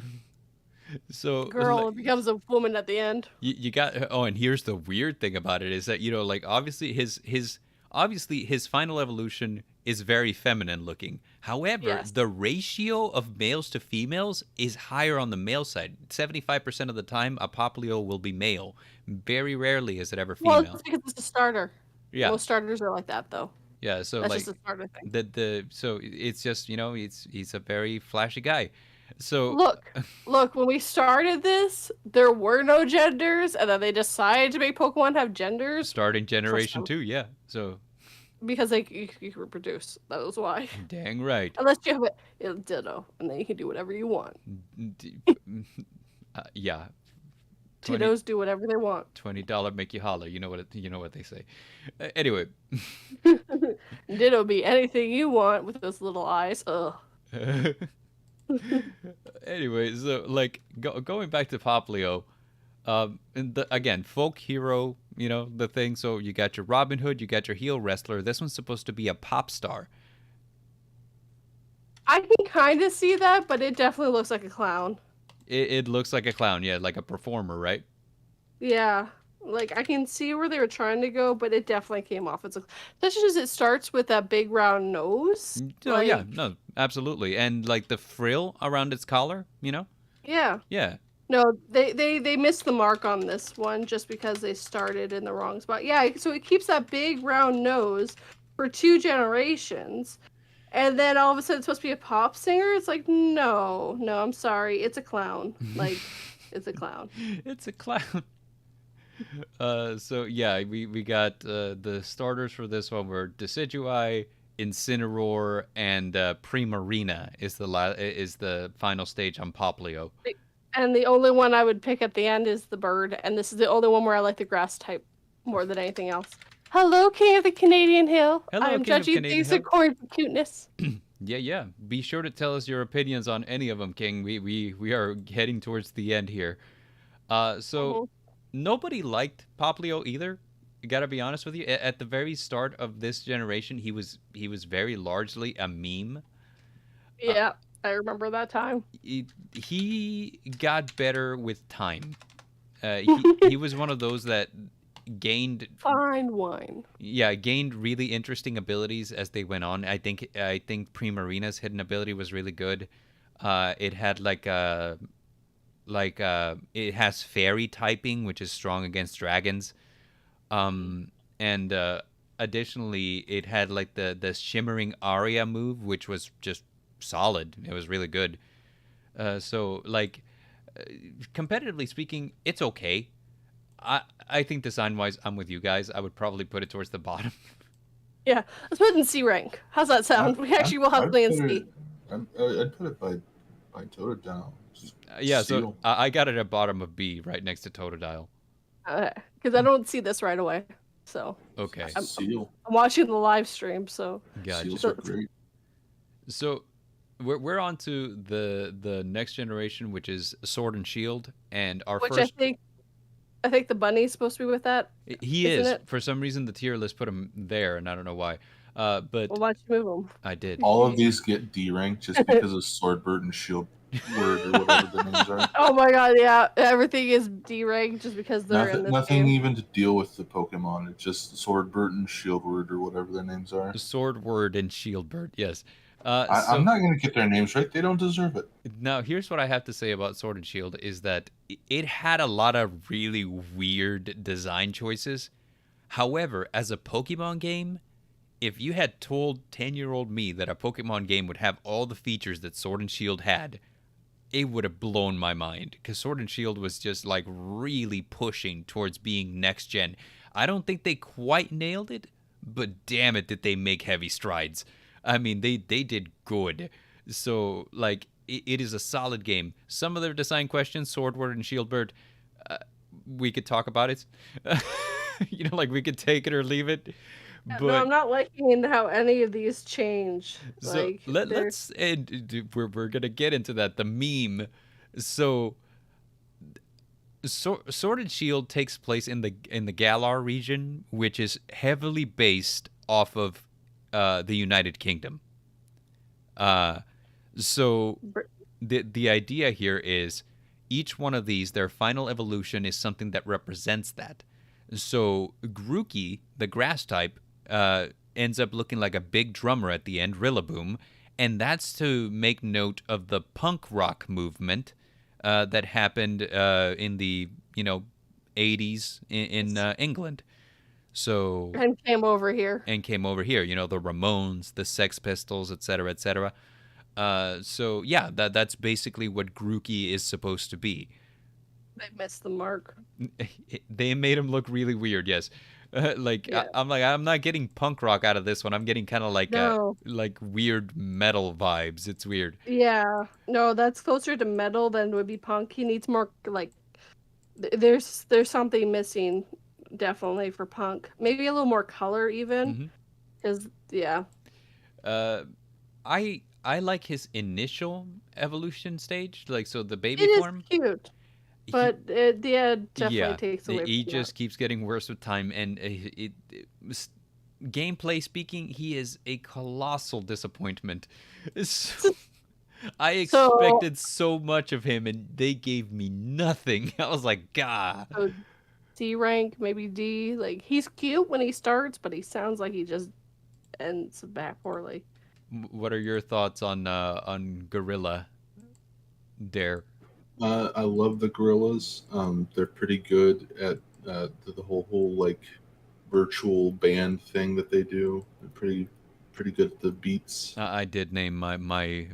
So girl becomes a woman at the end. You got and here's the weird thing about it is that like obviously his final evolution is very feminine looking. However, the ratio of males to females is higher on the male side. 75% of the time, a Poplio will be male. Very rarely is it ever female. Well, it's because it's a starter. Yeah. Most starters are like that, though. Yeah, so that's like just a starter thing. So it's just he's a very flashy guy. So look, when we started this, there were no genders, and then they decided to make Pokemon have genders. Starting Generation 2, yeah. So because you can reproduce. That was why. Dang right. Unless you have a Ditto, and then you can do whatever you want. Yeah. Dittos do whatever they want. $20 make you holler. You know what they say. Anyway. Ditto be anything you want with those little eyes. Ugh. Anyway, so like going back to Poplio, again, folk hero, the thing. So you got your Robin Hood, you got your heel wrestler. This one's supposed to be a pop star. I can kind of see that, but it definitely looks like a clown. It looks like a clown, yeah, like a performer, right? Yeah, like I can see where they were trying to go, but it definitely came off. It's especially as it starts with that big round nose. Oh yeah, no, absolutely, and like the frill around its collar, Yeah. Yeah. No, they missed the mark on this one just because they started in the wrong spot. Yeah, so it keeps that big round nose for 2 generations. And then all of a sudden it's supposed to be a pop singer. It's like, no, I'm sorry. It's a clown. Like, it's a clown. It's a clown. So yeah, we got the starters for this one were Decidueye, Incineroar, and Primarina is the final stage on Poplio. And the only one I would pick at the end is the bird. And this is the only one where I like the grass type more than anything else. Hello, King of the Canadian Hill. Hello, I am King judging things according to cuteness. Yeah. Be sure to tell us your opinions on any of them, King. We are heading towards the end here. Nobody liked Poplio either. I gotta be honest with you. At the very start of this generation, he was very largely a meme. Yeah, I remember that time. He got better with time. He was one of those that gained Fine wine. Yeah, gained really interesting abilities as they went on. I think Primarina's hidden ability was really good. It had it has fairy typing, which is strong against dragons. And additionally, it had like the shimmering aria move, which was just solid. It was really good. So like competitively speaking, it's okay. I think design wise, I'm with you guys. I would probably put it towards the bottom. Yeah, let's put it in C rank. How's that sound? We actually will have something in C. I'd put it by Totodile. Yeah, so I got it at bottom of B, right next to Totodile. Because I don't see this right away. So okay, Seal. I'm watching the live stream, so gotcha. Seals are great. So we're on to the next generation, which is Sword and Shield, and our which first. I think the bunny's supposed to be with that. He isn't is. it? For some reason, the tier list put him there, and I don't know why. But Well, why don't you move him? I did. All of these get D ranked just because of Swordbird and Shield Word or whatever the names are. Oh my god, yeah. Everything is D ranked just because they're in this Nothing game. even to deal with the Pokemon. It's just Swordbird and Shieldword or whatever their names are. Sword Word and Shield Bird, yes. I'm not going to get their names right. They don't deserve it. Now, here's what I have to say about Sword and Shield is that it had a lot of really weird design choices. However, as a Pokemon game, if you had told 10-year-old me that a Pokemon game would have all the features that Sword and Shield had, it would have blown my mind. Because Sword and Shield was just like really pushing towards being next gen. I don't think they quite nailed it, but damn it, did they make heavy strides. I mean, they did good. So, like, it is a solid game. Some of their design questions, Swordward and Shieldbird, we could talk about it. Like we could take it or leave it. But No, I'm not liking how any of these change. so Like, let's and we're gonna get into that. The meme. So Sword and Shield takes place in the Galar region, which is heavily based off of the United Kingdom. So the idea here is each one of these, their final evolution is something that represents that. So Grookey, the grass type, ends up looking like a big drummer at the end, Rillaboom, and that's to make note of the punk rock movement that happened in the 80s in England. So and came over here. the Ramones, the Sex Pistols, etc., etc. So yeah, that's basically what Grookey is supposed to be. They missed the mark. They made him look really weird. Yes, Yeah. I'm not getting punk rock out of this one. I'm getting kind of like No. like weird metal vibes. It's weird. Yeah. No, that's closer to metal than would be punk. He needs more like. There's something missing, definitely for punk. Maybe a little more color even, because yeah. I like his initial evolution stage, like so the baby It is form. cute, but it definitely takes away. He from just that. keeps getting worse with time, and gameplay speaking, he is a colossal disappointment. So, I expected so much of him, and they gave me nothing. I was like, God. So C rank, maybe D. Like he's cute when he starts, but he sounds like he just ends back poorly. What are your thoughts on Gorilla Dare? I love the gorillas. They're pretty good at the whole like virtual band thing that they do. They're pretty good at the beats. I did name my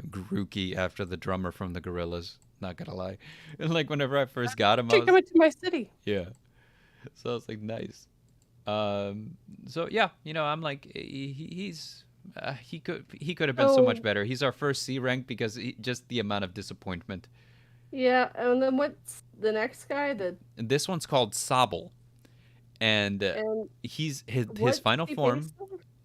Grookey after the drummer from the Gorillas. Not gonna lie, like whenever I first got him, Take him into my city. yeah. So I was like, nice. So yeah, I'm like, he's he could have been so much better. He's our first C rank because just the amount of disappointment. Yeah, and then what's the next guy? This one's called Sobble, and his final form.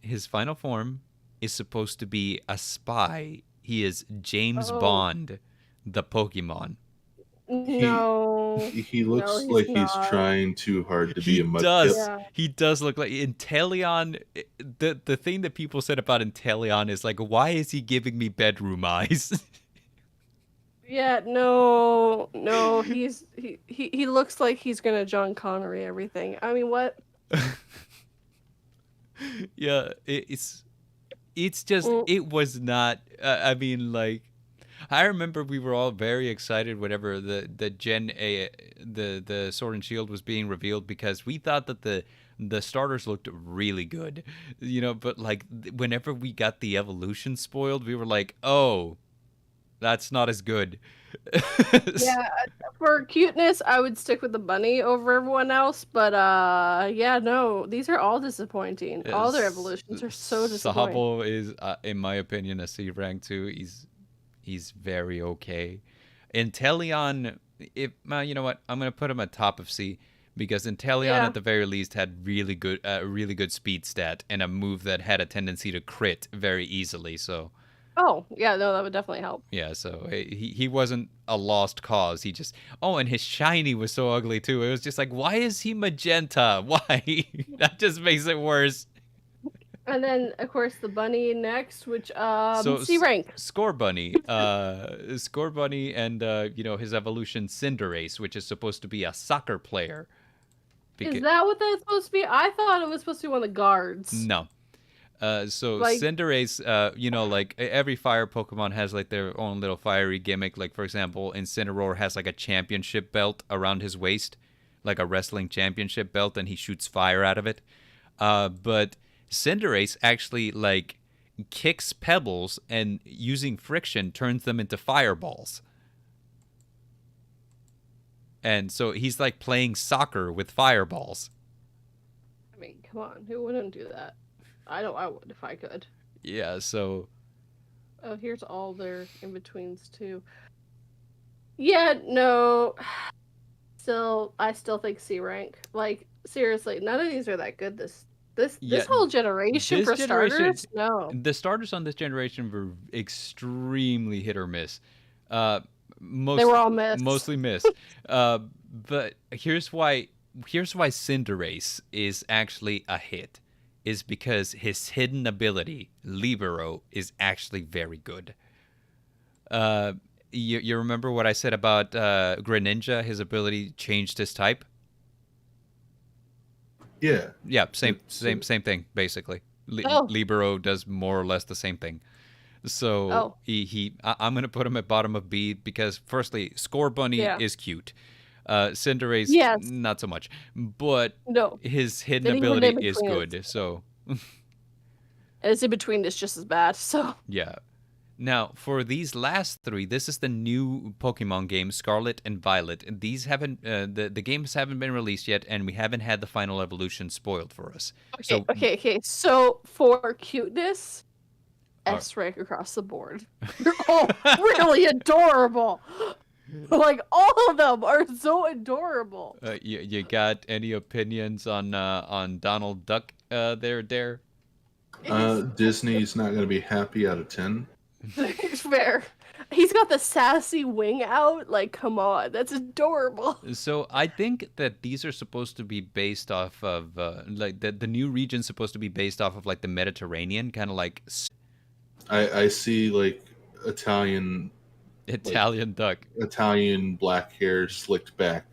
His final form is supposed to be a spy. He is James Bond, the Pokemon. No. He looks like he's trying too hard to be a mudkip. Yeah. He does look like Inteleon. The thing that people said about Inteleon is like, why is he giving me bedroom eyes? Yeah, no, he looks like he's gonna John Connery everything. I mean, what? Yeah, it's just Mm, it was not. I mean, like I remember we were all very excited whenever the Gen A the Sword and Shield was being revealed because we thought that the starters looked really good, But like whenever we got the evolution spoiled, we were like, oh, that's not as good. yeah, for cuteness, I would stick with the bunny over everyone else. But yeah, no, these are all disappointing. All their Yes, evolutions are so disappointing. Sahabo is, in my opinion, a C rank too. He's very okay. Inteleon, if you know what, I'm gonna put him at top of C because Inteleon Yeah. at the very least had really good speed stat and a move that had a tendency to crit very easily. So Oh, yeah, no, that would definitely help. yeah, so he wasn't a lost cause. He just and his shiny was so ugly too. It was just like, why is he magenta? Why? That just makes it worse. And then, of course, the bunny next, which So C rank. Score Bunny, Score Bunny, and his evolution Cinderace, which is supposed to be a soccer player. Is that what that's supposed to be? I thought it was supposed to be one of the guards. No. So Like, Cinderace, like every fire Pokemon has like their own little fiery gimmick. Like for example, Incineroar has like a championship belt around his waist, like a wrestling championship belt, and he shoots fire out of it. But Cinderace actually like kicks pebbles and using friction turns them into fireballs. And so he's like playing soccer with fireballs. I mean, come on, who wouldn't do that? I know I would if I could. Yeah, so Oh, here's all their in-betweens too. Yeah, no. I still think C rank. Like, seriously, none of these are that good this whole generation this for generation, starters. No. the starters on this generation were extremely hit or miss. Uh, They were all mostly missed. miss. But here's why Cinderace is actually a hit. Is because his hidden ability, Libero, is actually very good. You remember what I said about Greninja? His ability changed his type. Yeah. Yeah, same thing basically. Libero does more or less the same thing. So I'm gonna put him at bottom of B because firstly, Score Bunny is cute. Cinderace, not so much, but his hidden ability is good. So, as in between is just as bad. So yeah. Now, for these last three, this is the new Pokemon game, Scarlet and Violet. These haven't, the games haven't been released yet, and we haven't had the final evolution spoiled for us. Okay. So for cuteness, S rank across the board. They're all really adorable. Like all of them are so adorable. You got any opinions on Donald Duck? There. Disney's not going to be happy out of 10. Fair. He's got the sassy wing out. Like, come on, that's adorable. So I think that these are supposed to be based off of like the new region's supposed to be based off of like the Mediterranean, kind of like. I see like Italian duck. Italian black hair slicked back.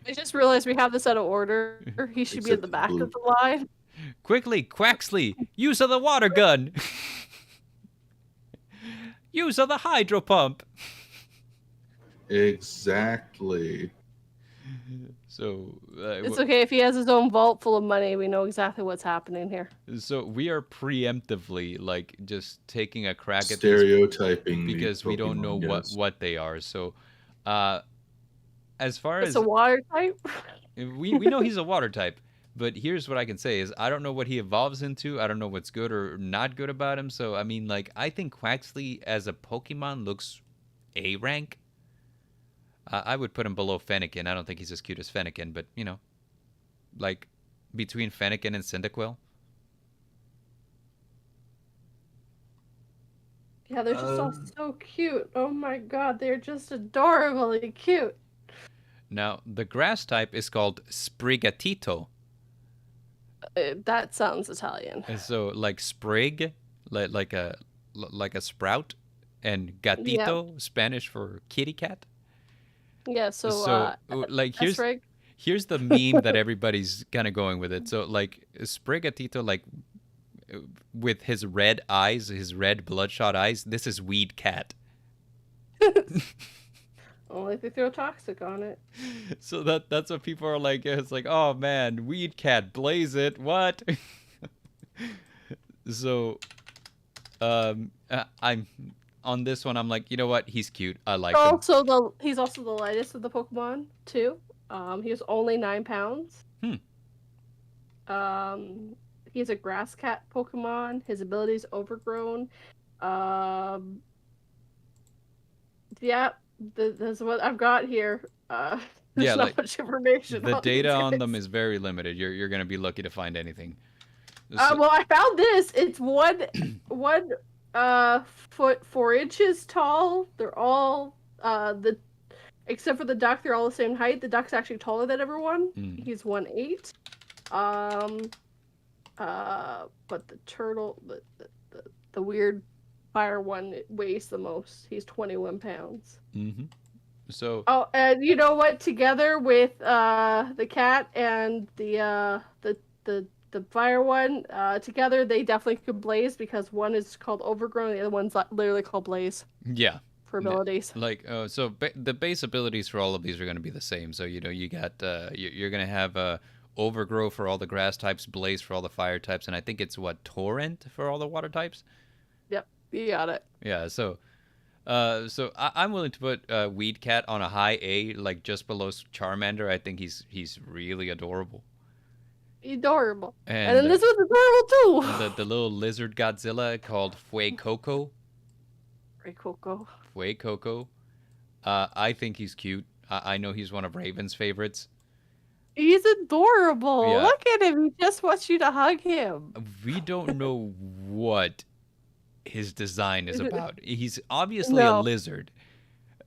I just realized we have this out of order. He should be at the back of the line. Quickly, Quaxley, use of the water gun. Use of the hydro pump. Exactly. So it's okay if he has his own vault full of money. We know exactly what's happening here. So we are preemptively like just taking a crack at stereotyping because we don't know what they are. So, as far as a water type, we know he's a water type. But here's what I can say is I don't know what he evolves into. I don't know what's good or not good about him. So, I mean, like, I think Quaxley as a Pokemon looks A rank. I would put him below Fennekin. I don't think he's as cute as Fennekin, but, like, between Fennekin and Cyndaquil. Yeah, they're just all so cute. Oh my god, they're just adorably cute. Now, the grass type is called Sprigatito. That sounds Italian. And so, like sprig, like a sprout, and Yeah. gatito, Spanish for kitty cat. Yeah. So like Sprig. here's the meme that everybody's kind of going with it. So like Sprigatito, like with his red eyes, his red bloodshot eyes, this is Weed Cat. Only if they throw toxic on it. So that's what people are like. It's like, oh man, Weed Cat, blaze it. What? So, I'm on this one. I'm like, you know what? He's cute. I like him. He's also the lightest of the Pokemon too. He was only 9 pounds. He's a grass cat Pokemon. His ability is overgrown. Yeah, that's what I've got here. There's not much information. The data on them is very limited. You're gonna be lucky to find anything. Well, I found this. It's one foot 4 inches tall. They're all except for the duck, they're all the same height. The duck's actually taller than everyone. He's 1'8". But the turtle, the weird fire one weighs the most. He's 21 pounds. So. Oh, and you know what? Together with the cat and the fire one, together they definitely could blaze because one is called Overgrown, the other one's literally called Blaze. Yeah. For abilities. Like, so the base abilities for all of these are going to be the same. So, you know, you got, you're going to have Overgrow for all the grass types, Blaze for all the fire types, and I think it's Torrent for all the water types? Yep, you got it. Yeah, so I'm willing to put Weed Cat on a high A, like just below Charmander. I think he's really adorable. Adorable. And then this one's adorable too. The little lizard Godzilla called Fuecoco. Fuecoco. I think he's cute. I know he's one of Raven's favorites. He's adorable. Yeah. Look at him. He just wants you to hug him. We don't know what his design is about. He's obviously a lizard.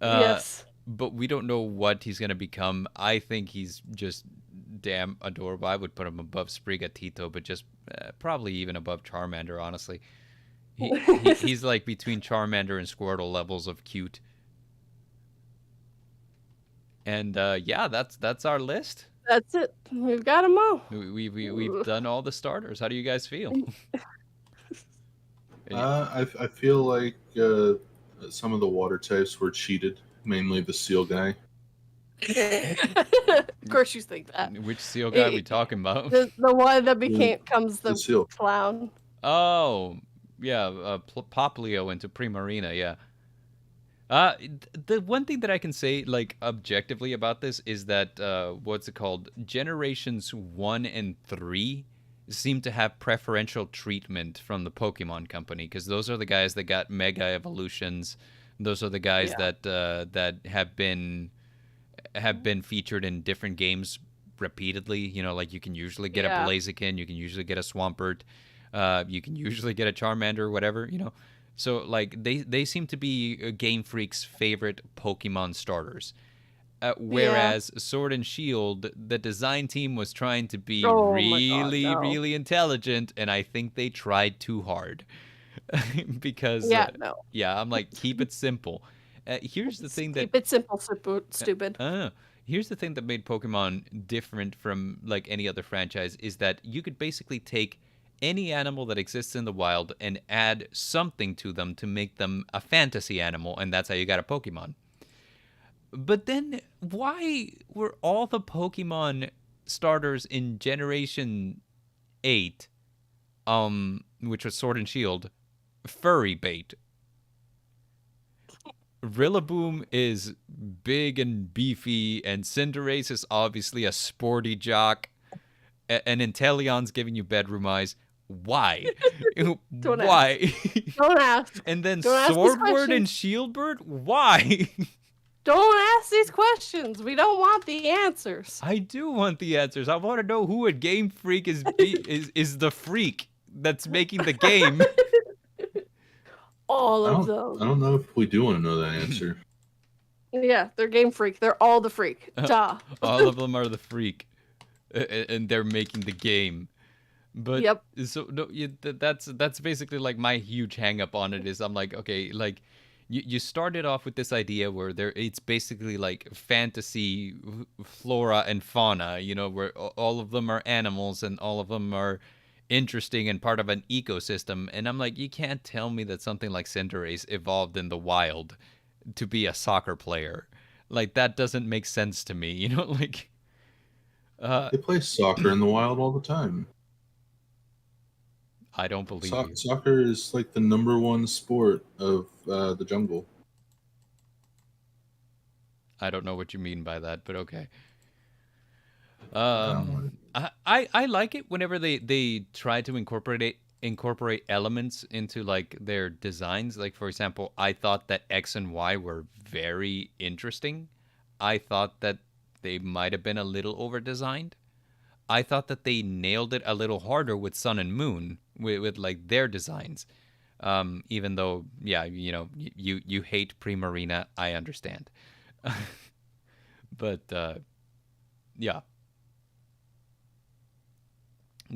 Yes. But we don't know what he's going to become. I think he's just damn adorable. I would put him above Sprigatito, but just probably even above Charmander, honestly. He's like between Charmander and Squirtle levels of cute. And yeah, that's our list. That's it. We've got them all. We've done all the starters. How do you guys feel? I feel like some of the water types were cheated, mainly the seal guy. Of course you think that. Which seal guy are we talking about? The one that becomes the seal clown. Oh, yeah, Poplio into Primarina, yeah. The one thing that I can say, like, objectively about this is that, what's it called? Generations 1 and 3 seem to have preferential treatment from the Pokemon Company, because those are the guys that got Mega Evolutions. Those are the guys that have been featured in different games repeatedly. You know, like you can usually get a Blaziken, you can usually get a Swampert, you can usually get a Charmander or whatever, you know. So, like, they seem to be Game Freak's favorite Pokemon starters. Whereas Sword and Shield, the design team was trying to be really intelligent, and I think they tried too hard. Because, I'm like, keep it simple. Here's the thing that... Keep it simple, stupid. Here's the thing that made Pokemon different from, like, any other franchise, is that you could basically take any animal that exists in the wild and add something to them to make them a fantasy animal, and that's how you got a Pokemon. But then, why were all the Pokemon starters in Generation 8, which was Sword and Shield, furry bait? Rillaboom is big and beefy, and Cinderace is obviously a sporty jock, and Inteleon's giving you bedroom eyes. Why? Why? Don't ask. And then Swordward and Shieldbird? Why? Don't ask these questions. We don't want the answers. I do want the answers. I want to know who at Game Freak is the freak that's making the game. All of them. I don't know if we do want to know that answer. Yeah, they're Game Freak. They're all the freak. Duh. All of them are the freak, and they're making the game. But so no, that's basically like my huge hang up on it is I'm like, okay, like you started off with this idea where it's basically like fantasy flora and fauna, where all of them are animals and all of them are interesting and part of an ecosystem. And I'm like, you can't tell me that something like Cinderace evolved in the wild to be a soccer player. Like, that doesn't make sense to me, like they play soccer in the wild all the time. I don't believe you. Soccer is like the number one sport of the jungle. I don't know what you mean by that, but okay. I like it whenever they try to incorporate elements into like their designs. Like, for example, I thought that X and Y were very interesting. I thought that they might have been a little over designed. I thought that they nailed it a little harder with Sun and Moon with like their designs. Even though, yeah, you hate Primarina, I understand. But yeah,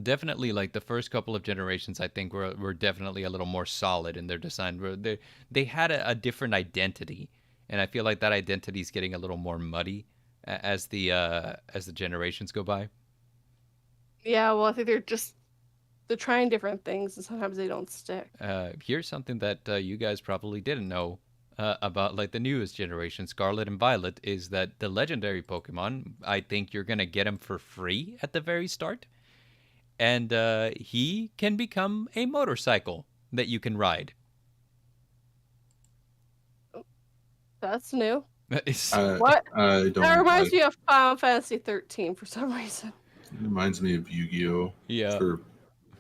definitely like the first couple of generations, I think were definitely a little more solid in their design. Where they had a different identity, and I feel like that identity is getting a little more muddy as the generations go by. Yeah, well, I think they're trying different things, and sometimes they don't stick. Here's something that you guys probably didn't know about like the newest generation, Scarlet and Violet, is that the legendary Pokemon, I think you're gonna get him for free at the very start, and he can become a motorcycle that you can ride. That's new. What? What? I don't. That reminds me of Final Fantasy 13 for some reason. It reminds me of Yu-Gi-Oh! Yeah. For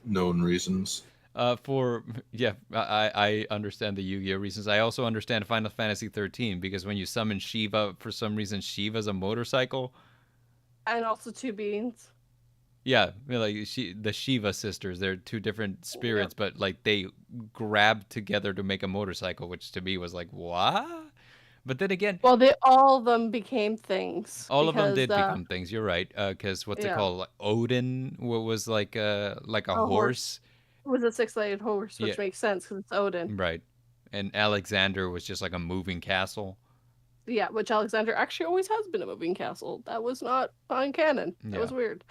known reasons. I understand the Yu-Gi-Oh reasons. I also understand Final Fantasy 13 because when you summon Shiva, for some reason Shiva's a motorcycle. And also two beans. Yeah, like the Shiva sisters, they're two different spirits, but like they grabbed together to make a motorcycle, which to me was like, what? But then again, well, all of them became things. All of them did become things. You're right, because what's it called? Like Odin was like a horse. It was a six-legged horse, which makes sense because it's Odin. Right, and Alexander was just like a moving castle. Yeah, which Alexander actually always has been a moving castle. That was not on canon. That was weird.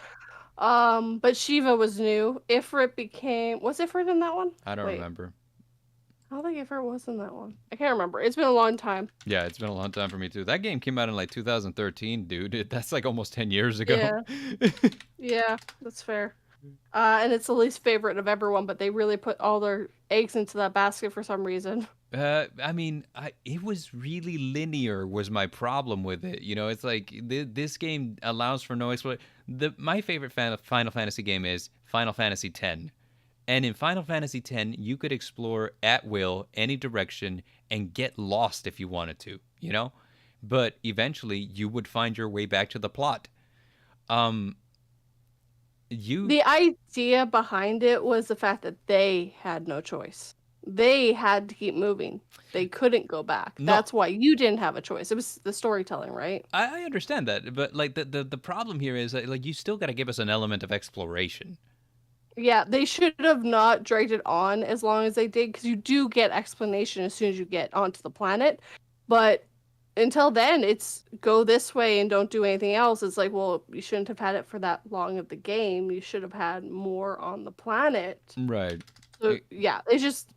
But Shiva was new. Ifrit was Ifrit in that one? I don't remember. I don't think Ifrit was in that one. I can't remember. It's been a long time. Yeah, it's been a long time for me too. That game came out in like 2013, dude. That's like almost 10 years ago. Yeah, yeah, that's fair. And it's the least favorite of everyone, but they really put all their eggs into that basket for some reason. I mean, it was really linear was my problem with it. It's like this game allows for no exploration. My favorite Final Fantasy game is Final Fantasy X. And in Final Fantasy X, you could explore at will any direction and get lost if you wanted to, But eventually, you would find your way back to the plot. The idea behind it was the fact that they had no choice. They had to keep moving. They couldn't go back. No. That's why you didn't have a choice. It was the storytelling, right? I understand that, but like the problem here is that like you still got to give us an element of exploration. Yeah, they should have not dragged it on as long as they did, because you do get explanation as soon as you get onto the planet. But until then, it's go this way and don't do anything else. It's like, well, you shouldn't have had it for that long of the game. You should have had more on the planet. Right. So, it's just...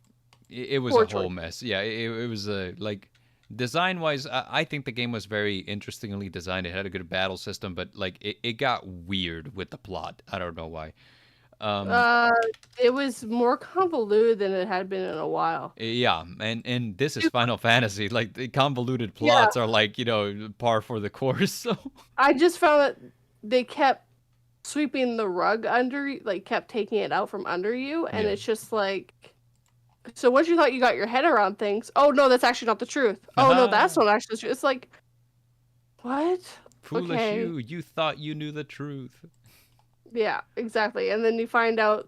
It was a whole mess. Yeah, it was like... Design-wise, I think the game was very interestingly designed. It had a good battle system, but like it got weird with the plot. I don't know why. It was more convoluted than it had been in a while. Yeah, and this is Final Fantasy. Like the convoluted plots are like, par for the course. So I just found that they kept sweeping the rug under, like kept taking it out from under you, and it's just like, so once you thought you got your head around things, oh no, that's actually not the truth. Oh no, that's not actually the truth. It's like, what? Foolish you thought you knew the truth. Yeah, exactly. And then you find out,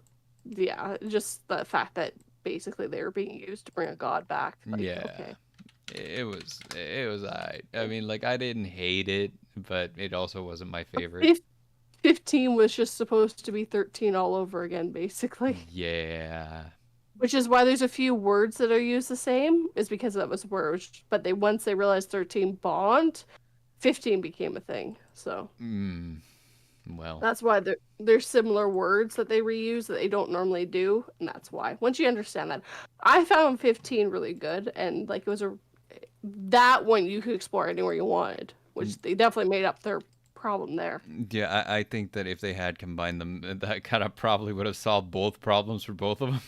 just the fact that basically they were being used to bring a god back. Like, okay. It was alright. I mean, like, I didn't hate it, but it also wasn't my favorite. 15 was just supposed to be 13 all over again, basically. Yeah. Which is why there's a few words that are used the same, is because that was words. But once they realized 13 Bond, 15 became a thing. So Well, that's why there's similar words that they reuse that they don't normally do, and that's why. Once you understand that, I found 15 really good, and like it was that one you could explore anywhere you wanted, which they definitely made up their problem there. yeah, I think that if they had combined them, that kind of probably would have solved both problems for both of them.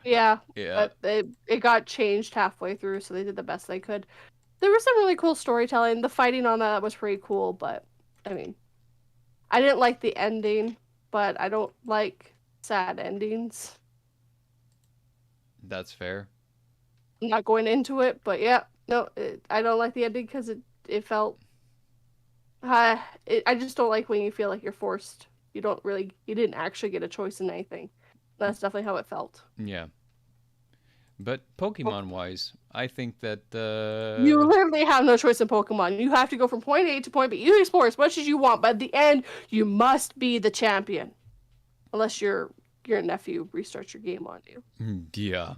Yeah, Yeah. but it got changed halfway through, so they did the best they could. There was some really cool storytelling. The fighting on that was pretty cool, but I mean, I didn't like the ending, but I don't like sad endings. That's fair. I'm not going into it, but yeah, no, I don't like the ending because it felt. I just don't like when you feel like you're forced. You didn't actually get a choice in anything. That's definitely how it felt. Yeah. But Pokemon-wise, I think that You literally have no choice in Pokemon. You have to go from point A to point B. You explore as much as you want, but at the end, you must be the champion. Unless your nephew restarts your game on you. Yeah.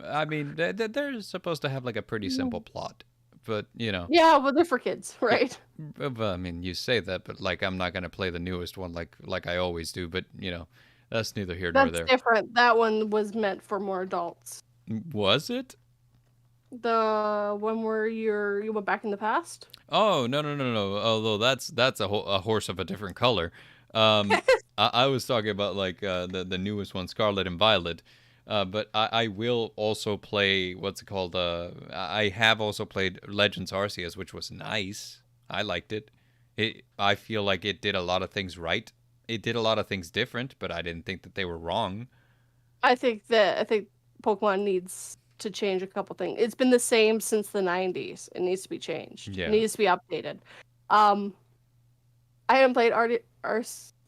I mean, they're supposed to have like a pretty simple plot, but you know. Yeah, well, they're for kids, right? Well, I mean, you say that, but like I'm not gonna play the newest one like I always do. But you know, that's neither here nor there. That's different. That one was meant for more adults. Was it? The one where you went back in the past? Oh no. Although that's a horse of a different color. I was talking about like the newest one, Scarlet and Violet. But I will also play what's it called? I have also played Legends Arceus, which was nice. I liked it. I feel like it did a lot of things right. It did a lot of things different, but I didn't think that they were wrong. I think Pokemon needs to change a couple things. It's been the same since the 90s. It needs to be changed. Yeah. It needs to be updated. I haven't played I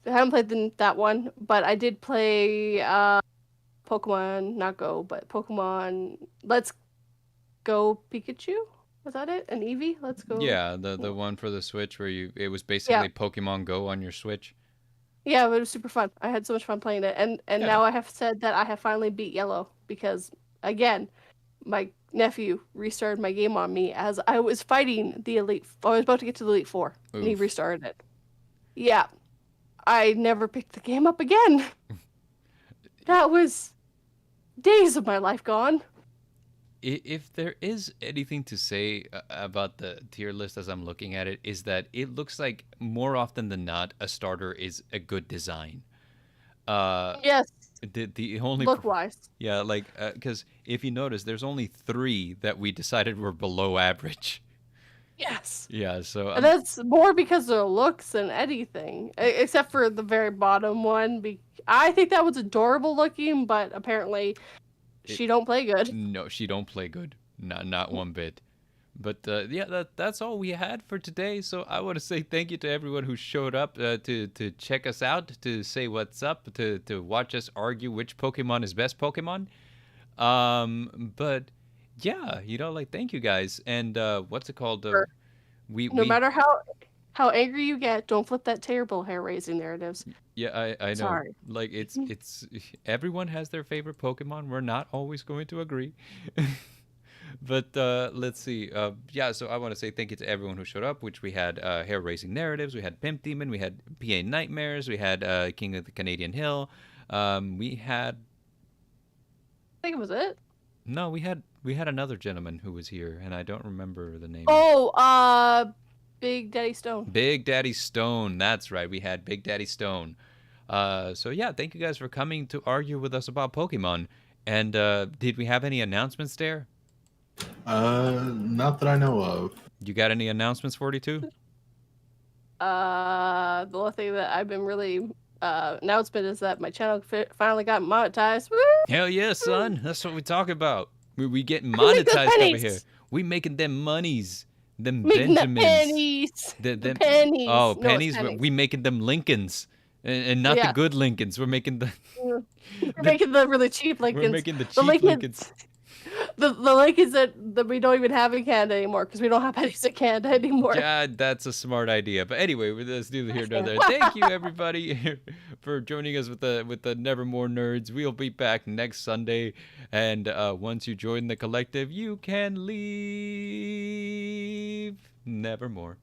haven't played that one, but I did play Pokemon, not Go, but Pokemon Let's Go Pikachu? Was that it? An Eevee? Let's Go. Yeah, the one for the Switch where it was basically Pokemon Go on your Switch. Yeah, it was super fun. I had so much fun playing it. And now I have said that I have finally beat Yellow because, again, my nephew restarted my game on me as I was fighting the Elite. I was about to get to the Elite Four, and he restarted it. Yeah. I never picked the game up again. That was days of my life gone. If there is anything to say about the tier list as I'm looking at it, is that it looks like more often than not a starter is a good design. Yes. The only look wise. Yeah, like because if you notice, there's only 3 that we decided were below average. Yes. Yeah, so and that's more because of the looks than anything, except for the very bottom one. I think that was adorable looking, but apparently she don't play good. No, she don't play good. Not one bit. But yeah, that's all we had for today. So I want to say thank you to everyone who showed up to check us out, to say what's up, to watch us argue which Pokemon is best Pokemon. But yeah, like thank you guys. And what's it called? Sure. No matter how angry you get, don't flip that terrible hair raising narratives. Yeah, I know. Sorry. Like it's everyone has their favorite Pokemon. We're not always going to agree. But let's see. Yeah, so I want to say thank you to everyone who showed up, which we had hair-raising narratives, we had Pimp Demon, we had PA Nightmares, we had King of the Canadian Hill, we had. I think it was it. No, we had another gentleman who was here, and I don't remember the name. Oh, Big Daddy Stone. Big Daddy Stone. That's right. We had Big Daddy Stone. So yeah, thank you guys for coming to argue with us about Pokemon. And did we have any announcements there? Not that I know of. You got any announcements, 42? The only thing that I've been really announcement is that my channel finally got monetized. Woo! Hell yeah, son. That's what we talk about. We get monetized over here. We making them monies. Them making Benjamins. Pennies. The pennies. Oh, No, pennies. pennies. We making them Lincolns. And not the good Lincolns. We're making the... We're making the really cheap Lincolns. We're making the cheap Lincolns. The link is that we don't even have in Canada anymore because we don't have pennies in Canada anymore. Yeah, that's a smart idea. But anyway, let's do the here and there. Thank you everybody for joining us with the Nevermore Nerds. We'll be back next Sunday, and once you join the collective, you can leave Nevermore.